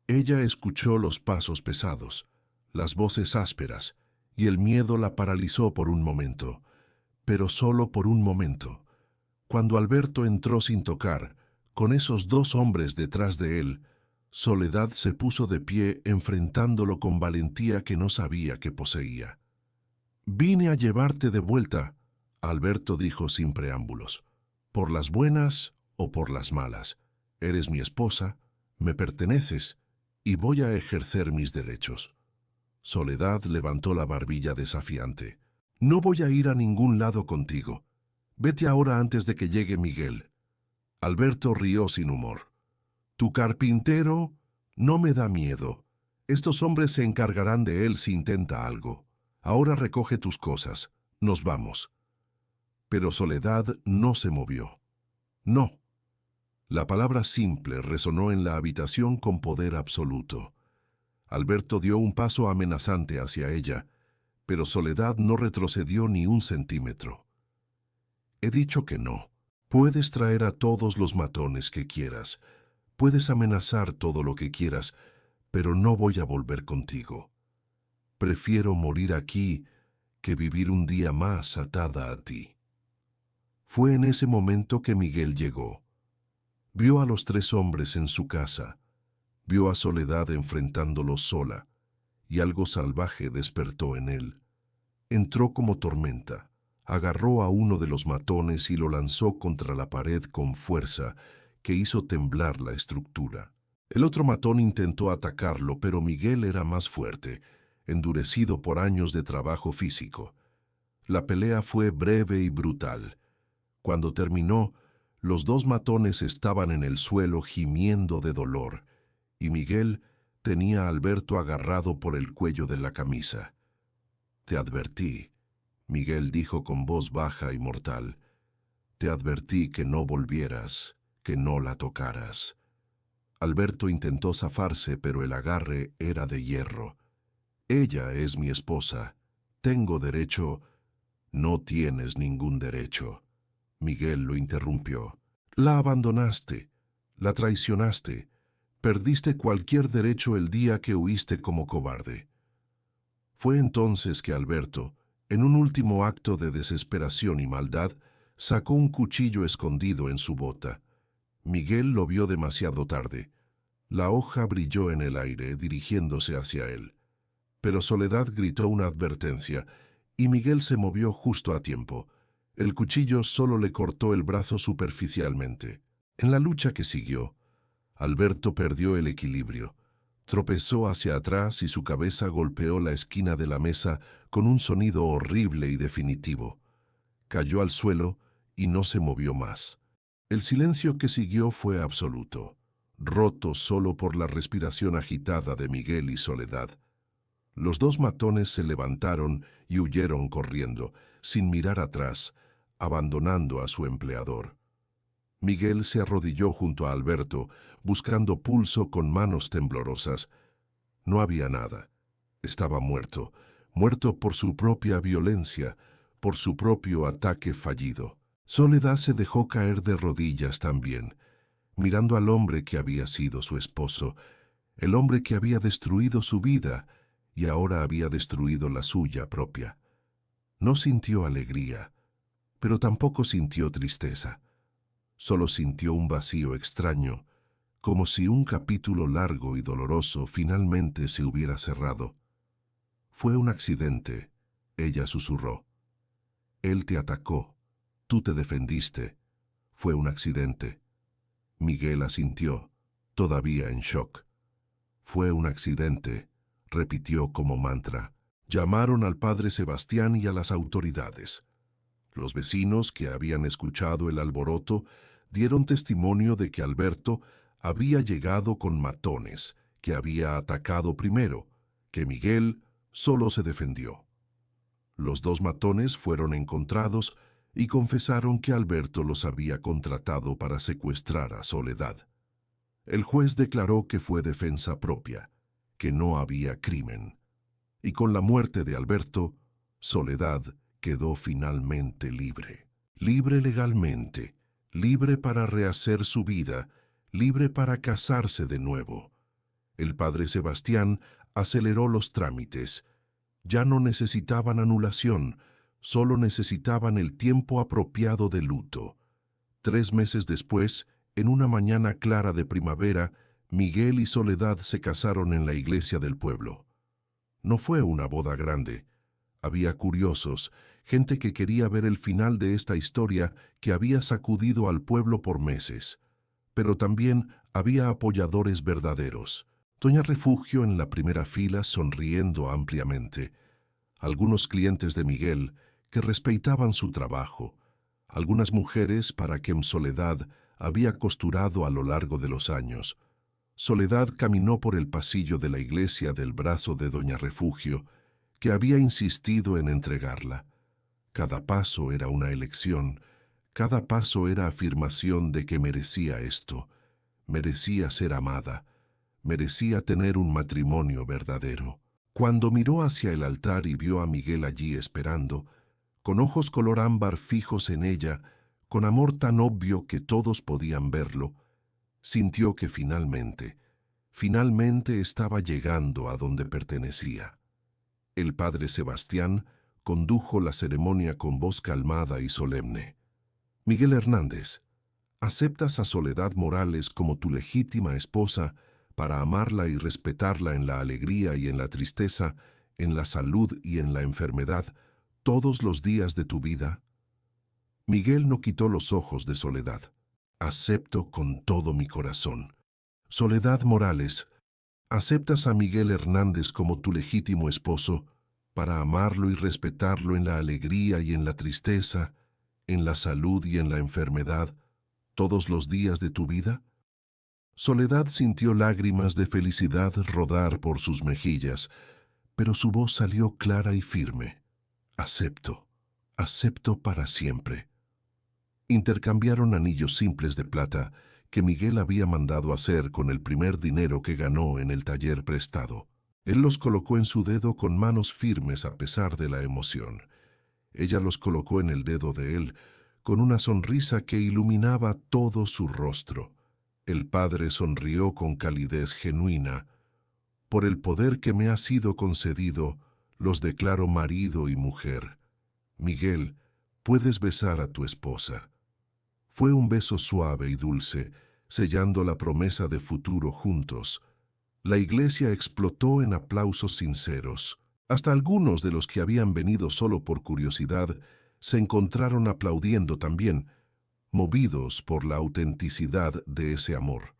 Ella escuchó los pasos pesados, las voces ásperas, y el miedo la paralizó por un momento, pero solo por un momento. Cuando Alberto entró sin tocar, con esos 2 hombres detrás de él, Soledad se puso de pie enfrentándolo con valentía que no sabía que poseía. «Vine a llevarte de vuelta», Alberto dijo sin preámbulos. «Por las buenas o por las malas. Eres mi esposa, me perteneces, y voy a ejercer mis derechos». Soledad levantó la barbilla desafiante. «No voy a ir a ningún lado contigo. Vete ahora antes de que llegue Miguel». Alberto rió sin humor. «Tu carpintero no me da miedo. Estos hombres se encargarán de él si intenta algo». Ahora recoge tus cosas, nos vamos. Pero Soledad no se movió. No. La palabra simple resonó en la habitación con poder absoluto. Alberto dio un paso amenazante hacia ella, pero Soledad no retrocedió ni un centímetro. He dicho que no. Puedes traer a todos los matones que quieras. Puedes amenazar todo lo que quieras, pero no voy a volver contigo. Prefiero morir aquí que vivir un día más atada a ti. Fue en ese momento que Miguel llegó. Vio a los 3 hombres en su casa, vio a Soledad enfrentándolos sola, y algo salvaje despertó en él. Entró como tormenta, agarró a uno de los matones y lo lanzó contra la pared con fuerza que hizo temblar la estructura. El otro matón intentó atacarlo, pero Miguel era más fuerte, endurecido por años de trabajo físico. La pelea fue breve y brutal. Cuando terminó, los 2 matones estaban en el suelo gimiendo de dolor, y Miguel tenía a Alberto agarrado por el cuello de la camisa. «Te advertí», Miguel dijo con voz baja y mortal. «Te advertí que no volvieras, que no la tocaras». Alberto intentó zafarse, pero el agarre era de hierro. «Ella es mi esposa. Tengo derecho». «No tienes ningún derecho». Miguel lo interrumpió. «La abandonaste, la traicionaste, perdiste cualquier derecho el día que huiste como cobarde». Fue entonces que Alberto, en un último acto de desesperación y maldad, sacó un cuchillo escondido en su bota. Miguel lo vio demasiado tarde. La hoja brilló en el aire, dirigiéndose hacia él. Pero Soledad gritó una advertencia, y Miguel se movió justo a tiempo. El cuchillo solo le cortó el brazo superficialmente. En la lucha que siguió, Alberto perdió el equilibrio. Tropezó hacia atrás y su cabeza golpeó la esquina de la mesa con un sonido horrible y definitivo. Cayó al suelo y no se movió más. El silencio que siguió fue absoluto, roto solo por la respiración agitada de Miguel y Soledad. Los 2 matones se levantaron y huyeron corriendo, sin mirar atrás, abandonando a su empleador. Miguel se arrodilló junto a Alberto, buscando pulso con manos temblorosas. No había nada. Estaba muerto, muerto por su propia violencia, por su propio ataque fallido. Soledad se dejó caer de rodillas también, mirando al hombre que había sido su esposo, el hombre que había destruido su vida y ahora había destruido la suya propia. No sintió alegría, pero tampoco sintió tristeza. Solo sintió un vacío extraño, como si un capítulo largo y doloroso finalmente se hubiera cerrado. «Fue un accidente», ella susurró. «Él te atacó, tú te defendiste. Fue un accidente». Miguel asintió, todavía en shock. «Fue un accidente», repitió como mantra. Llamaron al padre Sebastián y a las autoridades. Los vecinos que habían escuchado el alboroto dieron testimonio de que Alberto había llegado con matones, que había atacado primero, que Miguel solo se defendió. Los 2 matones fueron encontrados y confesaron que Alberto los había contratado para secuestrar a Soledad. El juez declaró que fue defensa propia, que no había crimen. Y con la muerte de Alberto, Soledad quedó finalmente libre. Libre legalmente, libre para rehacer su vida, libre para casarse de nuevo. El padre Sebastián aceleró los trámites. Ya no necesitaban anulación, solo necesitaban el tiempo apropiado de luto. 3 meses después, en una mañana clara de primavera, Miguel y Soledad se casaron en la iglesia del pueblo. No fue una boda grande. Había curiosos, gente que quería ver el final de esta historia que había sacudido al pueblo por meses. Pero también había apoyadores verdaderos. Doña Refugio en la primera fila sonriendo ampliamente. Algunos clientes de Miguel que respetaban su trabajo. Algunas mujeres para quien Soledad había costurado a lo largo de los años. Soledad caminó por el pasillo de la iglesia del brazo de Doña Refugio, que había insistido en entregarla. Cada paso era una elección, cada paso era afirmación de que merecía esto, merecía ser amada, merecía tener un matrimonio verdadero. Cuando miró hacia el altar y vio a Miguel allí esperando, con ojos color ámbar fijos en ella, con amor tan obvio que todos podían verlo, sintió que finalmente estaba llegando a donde pertenecía. El padre Sebastián condujo la ceremonia con voz calmada y solemne. Miguel Hernández, ¿aceptas a Soledad Morales como tu legítima esposa para amarla y respetarla en la alegría y en la tristeza, en la salud y en la enfermedad, todos los días de tu vida? Miguel no quitó los ojos de Soledad. Acepto con todo mi corazón. Soledad Morales, ¿aceptas a Miguel Hernández como tu legítimo esposo para amarlo y respetarlo en la alegría y en la tristeza, en la salud y en la enfermedad, todos los días de tu vida? Soledad sintió lágrimas de felicidad rodar por sus mejillas, pero su voz salió clara y firme. Acepto, acepto para siempre. Intercambiaron anillos simples de plata que Miguel había mandado hacer con el primer dinero que ganó en el taller prestado. Él los colocó en su dedo con manos firmes a pesar de la emoción. Ella los colocó en el dedo de él, con una sonrisa que iluminaba todo su rostro. El padre sonrió con calidez genuina. Por el poder que me ha sido concedido, los declaro marido y mujer. Miguel, puedes besar a tu esposa. Fue un beso suave y dulce, sellando la promesa de futuro juntos. La iglesia explotó en aplausos sinceros. Hasta algunos de los que habían venido solo por curiosidad se encontraron aplaudiendo también, movidos por la autenticidad de ese amor.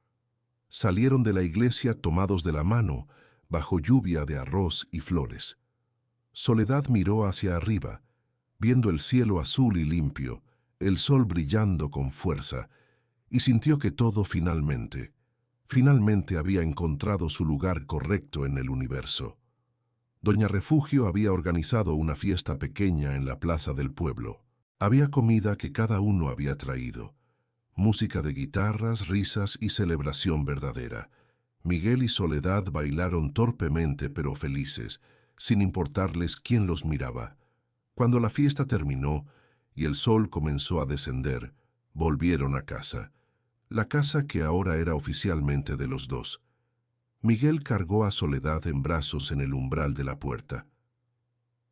Salieron de la iglesia tomados de la mano, bajo lluvia de arroz y flores. Soledad miró hacia arriba, viendo el cielo azul y limpio, el sol brillando con fuerza, y sintió que todo finalmente había encontrado su lugar correcto en el universo. Doña Refugio había organizado una fiesta pequeña en la plaza del pueblo. Había comida que cada uno había traído, música de guitarras, risas y celebración verdadera. Miguel y Soledad bailaron torpemente pero felices, sin importarles quién los miraba. Cuando la fiesta terminó y el sol comenzó a descender, volvieron a casa, la casa que ahora era oficialmente de los dos. Miguel cargó a Soledad en brazos en el umbral de la puerta.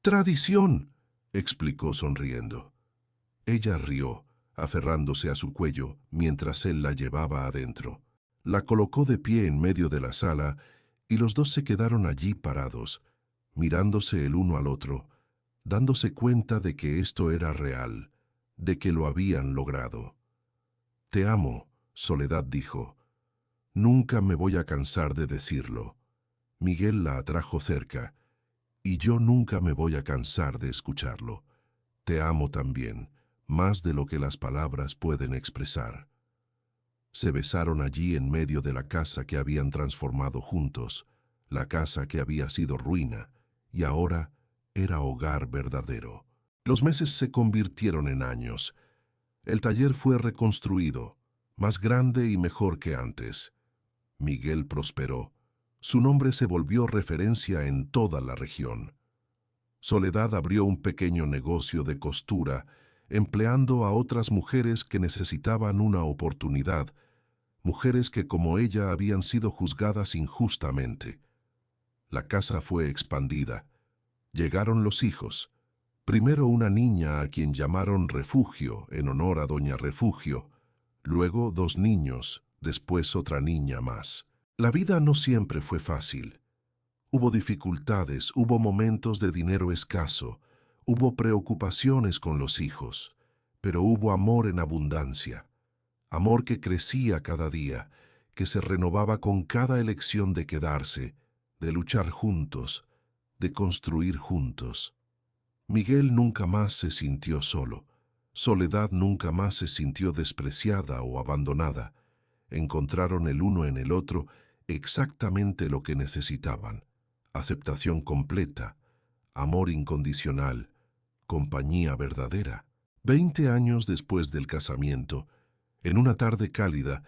«¡Tradición!», explicó sonriendo. Ella rió, aferrándose a su cuello mientras él la llevaba adentro. La colocó de pie en medio de la sala y los dos se quedaron allí parados, mirándose el uno al otro, dándose cuenta de que esto era real, de que lo habían logrado. «Te amo», Soledad dijo. «Nunca me voy a cansar de decirlo». Miguel la atrajo cerca, y yo nunca me voy a cansar de escucharlo. Te amo también, más de lo que las palabras pueden expresar. Se besaron allí en medio de la casa que habían transformado juntos, la casa que había sido ruina, y ahora era hogar verdadero. Los meses se convirtieron en años. El taller fue reconstruido, más grande y mejor que antes. Miguel prosperó. Su nombre se volvió referencia en toda la región. Soledad abrió un pequeño negocio de costura, empleando a otras mujeres que necesitaban una oportunidad, mujeres que como ella habían sido juzgadas injustamente. La casa fue expandida. Llegaron los hijos. Primero una niña a quien llamaron Refugio, en honor a Doña Refugio. Luego 2 niños, después otra niña más. La vida no siempre fue fácil. Hubo dificultades, hubo momentos de dinero escaso, hubo preocupaciones con los hijos, pero hubo amor en abundancia. Amor que crecía cada día, que se renovaba con cada elección de quedarse, de luchar juntos, de construir juntos. Miguel nunca más se sintió solo. Soledad nunca más se sintió despreciada o abandonada. Encontraron el uno en el otro exactamente lo que necesitaban: aceptación completa, amor incondicional, compañía verdadera. 20 años después del casamiento, en una tarde cálida,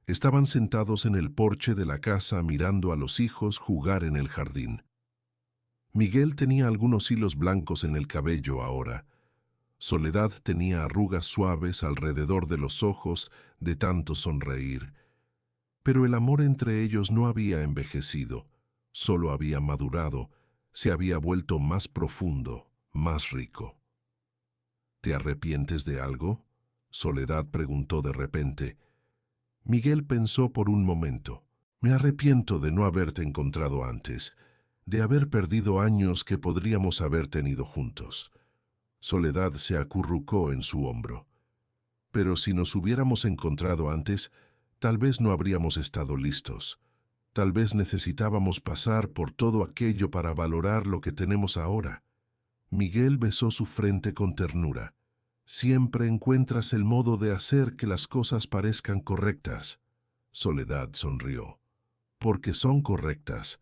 estaban sentados en el porche de la casa mirando a los hijos jugar en el jardín. Miguel tenía algunos hilos blancos en el cabello ahora. Soledad tenía arrugas suaves alrededor de los ojos de tanto sonreír. Pero el amor entre ellos no había envejecido, solo había madurado, se había vuelto más profundo, más rico. ¿Te arrepientes de algo?, Soledad preguntó de repente. Miguel pensó por un momento. Me arrepiento de no haberte encontrado antes, de haber perdido años que podríamos haber tenido juntos. Soledad se acurrucó en su hombro. Pero si nos hubiéramos encontrado antes, tal vez no habríamos estado listos. Tal vez necesitábamos pasar por todo aquello para valorar lo que tenemos ahora. Miguel besó su frente con ternura. Siempre encuentras el modo de hacer que las cosas parezcan correctas. Soledad sonrió. Porque son correctas.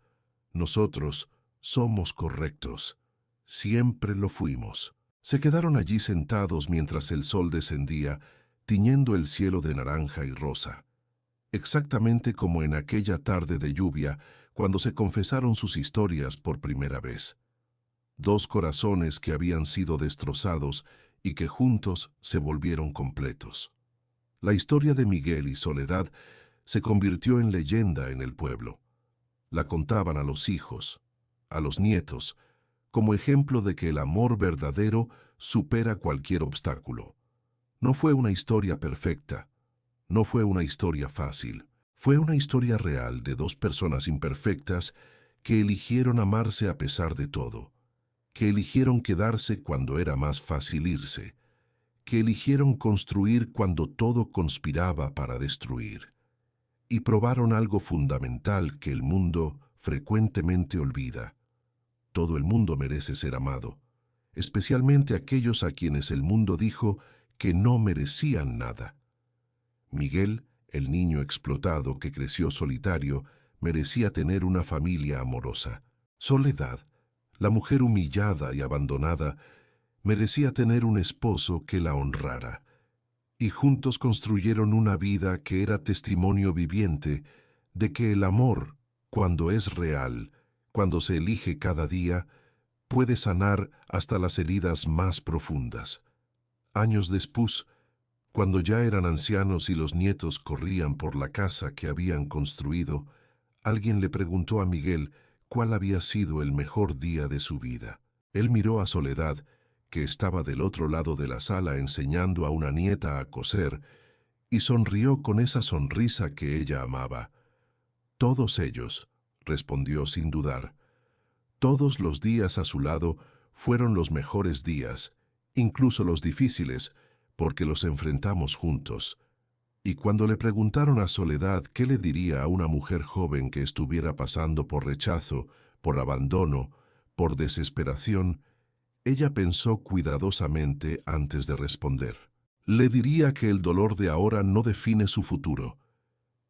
Nosotros somos correctos. Siempre lo fuimos. Se quedaron allí sentados mientras el sol descendía, tiñendo el cielo de naranja y rosa. Exactamente como en aquella tarde de lluvia, cuando se confesaron sus historias por primera vez. Dos corazones que habían sido destrozados y que juntos se volvieron completos. La historia de Miguel y Soledad se convirtió en leyenda en el pueblo. La contaban a los hijos, a los nietos, como ejemplo de que el amor verdadero supera cualquier obstáculo. No fue una historia perfecta, no fue una historia fácil, fue una historia real de dos personas imperfectas que eligieron amarse a pesar de todo, que eligieron quedarse cuando era más fácil irse, que eligieron construir cuando todo conspiraba para destruir, y probaron algo fundamental que el mundo frecuentemente olvida. Todo el mundo merece ser amado, especialmente aquellos a quienes el mundo dijo que no merecían nada. Miguel, el niño explotado que creció solitario, merecía tener una familia amorosa. Soledad, la mujer humillada y abandonada, merecía tener un esposo que la honrara. Y juntos construyeron una vida que era testimonio viviente de que el amor, cuando es real, cuando se elige cada día, puede sanar hasta las heridas más profundas. Años después, cuando ya eran ancianos y los nietos corrían por la casa que habían construido, alguien le preguntó a Miguel cuál había sido el mejor día de su vida. Él miró a Soledad, que estaba del otro lado de la sala enseñando a una nieta a coser, y sonrió con esa sonrisa que ella amaba. Todos ellos, respondió sin dudar. Todos los días a su lado fueron los mejores días, incluso los difíciles, porque los enfrentamos juntos. Y cuando le preguntaron a Soledad qué le diría a una mujer joven que estuviera pasando por rechazo, por abandono, por desesperación, ella pensó cuidadosamente antes de responder. Le diría que el dolor de ahora no define su futuro,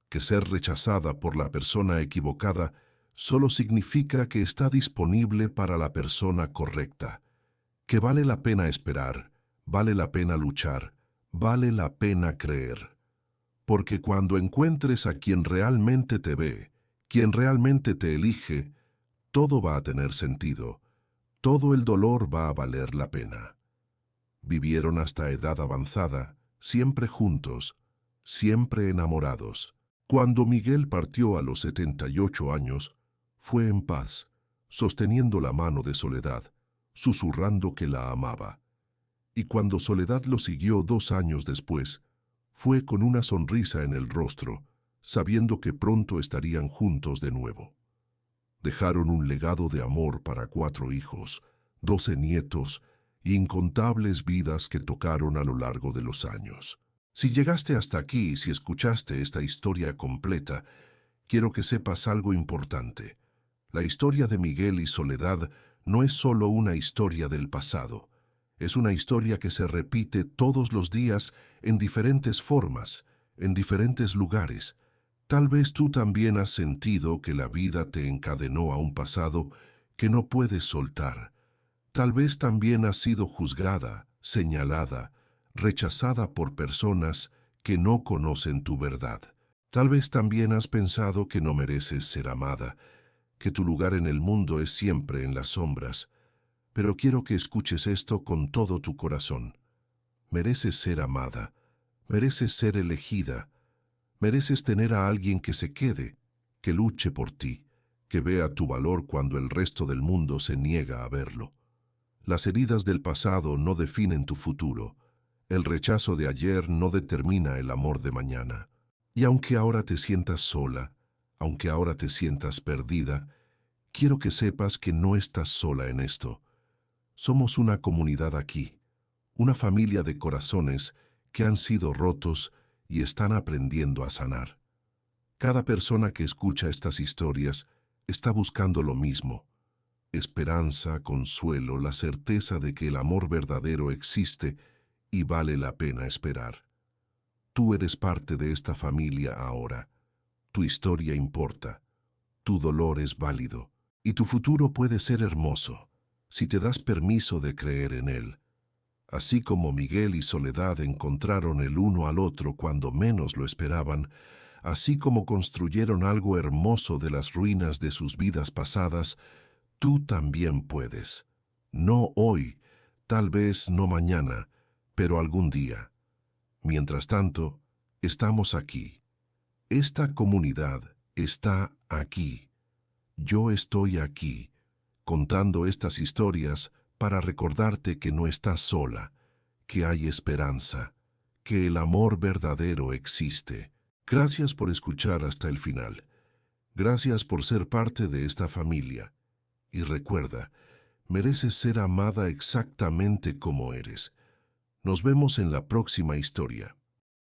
que ser rechazada por la persona equivocada solo significa que está disponible para la persona correcta, que vale la pena esperar, vale la pena luchar, vale la pena creer. Porque cuando encuentres a quien realmente te ve, quien realmente te elige, todo va a tener sentido, todo el dolor va a valer la pena. Vivieron hasta edad avanzada, siempre juntos, siempre enamorados. Cuando Miguel partió a los 78 años, fue en paz, sosteniendo la mano de Soledad, susurrando que la amaba. Y cuando Soledad lo siguió 2 años después, fue con una sonrisa en el rostro, sabiendo que pronto estarían juntos de nuevo. Dejaron un legado de amor para 4 hijos, 12 nietos y incontables vidas que tocaron a lo largo de los años. Si llegaste hasta aquí y si escuchaste esta historia completa, quiero que sepas algo importante. La historia de Miguel y Soledad no es solo una historia del pasado. Es una historia que se repite todos los días en diferentes formas, en diferentes lugares. Tal vez tú también has sentido que la vida te encadenó a un pasado que no puedes soltar, Tal vez también has sido juzgada, señalada, rechazada por personas que no conocen tu verdad. Tal vez también has pensado que no mereces ser amada, que tu lugar en el mundo es siempre en las sombras. Pero quiero que escuches esto con todo tu corazón. Mereces ser amada, mereces ser elegida, mereces tener a alguien que se quede, que luche por ti, que vea tu valor cuando el resto del mundo se niega a verlo. Las heridas del pasado no definen tu futuro. El rechazo de ayer no determina el amor de mañana. Y aunque ahora te sientas sola, aunque ahora te sientas perdida, quiero que sepas que no estás sola en esto. Somos una comunidad aquí, una familia de corazones que han sido rotos y están aprendiendo a sanar. Cada persona que escucha estas historias está buscando lo mismo: esperanza, consuelo, la certeza de que el amor verdadero existe y vale la pena esperar. Tú eres parte de esta familia ahora. Tu historia importa, tu dolor es válido y tu futuro puede ser hermoso si te das permiso de creer en él. Así como Miguel y Soledad encontraron el uno al otro cuando menos lo esperaban, así como construyeron algo hermoso de las ruinas de sus vidas pasadas, tú también puedes. No hoy, tal vez no mañana, pero algún día. Mientras tanto, estamos aquí. Esta comunidad está aquí. Yo estoy aquí, contando estas historias para recordarte que no estás sola, que hay esperanza, que el amor verdadero existe. Gracias por escuchar hasta el final. Gracias por ser parte de esta familia. Y recuerda, mereces ser amada exactamente como eres. Nos vemos en la próxima historia.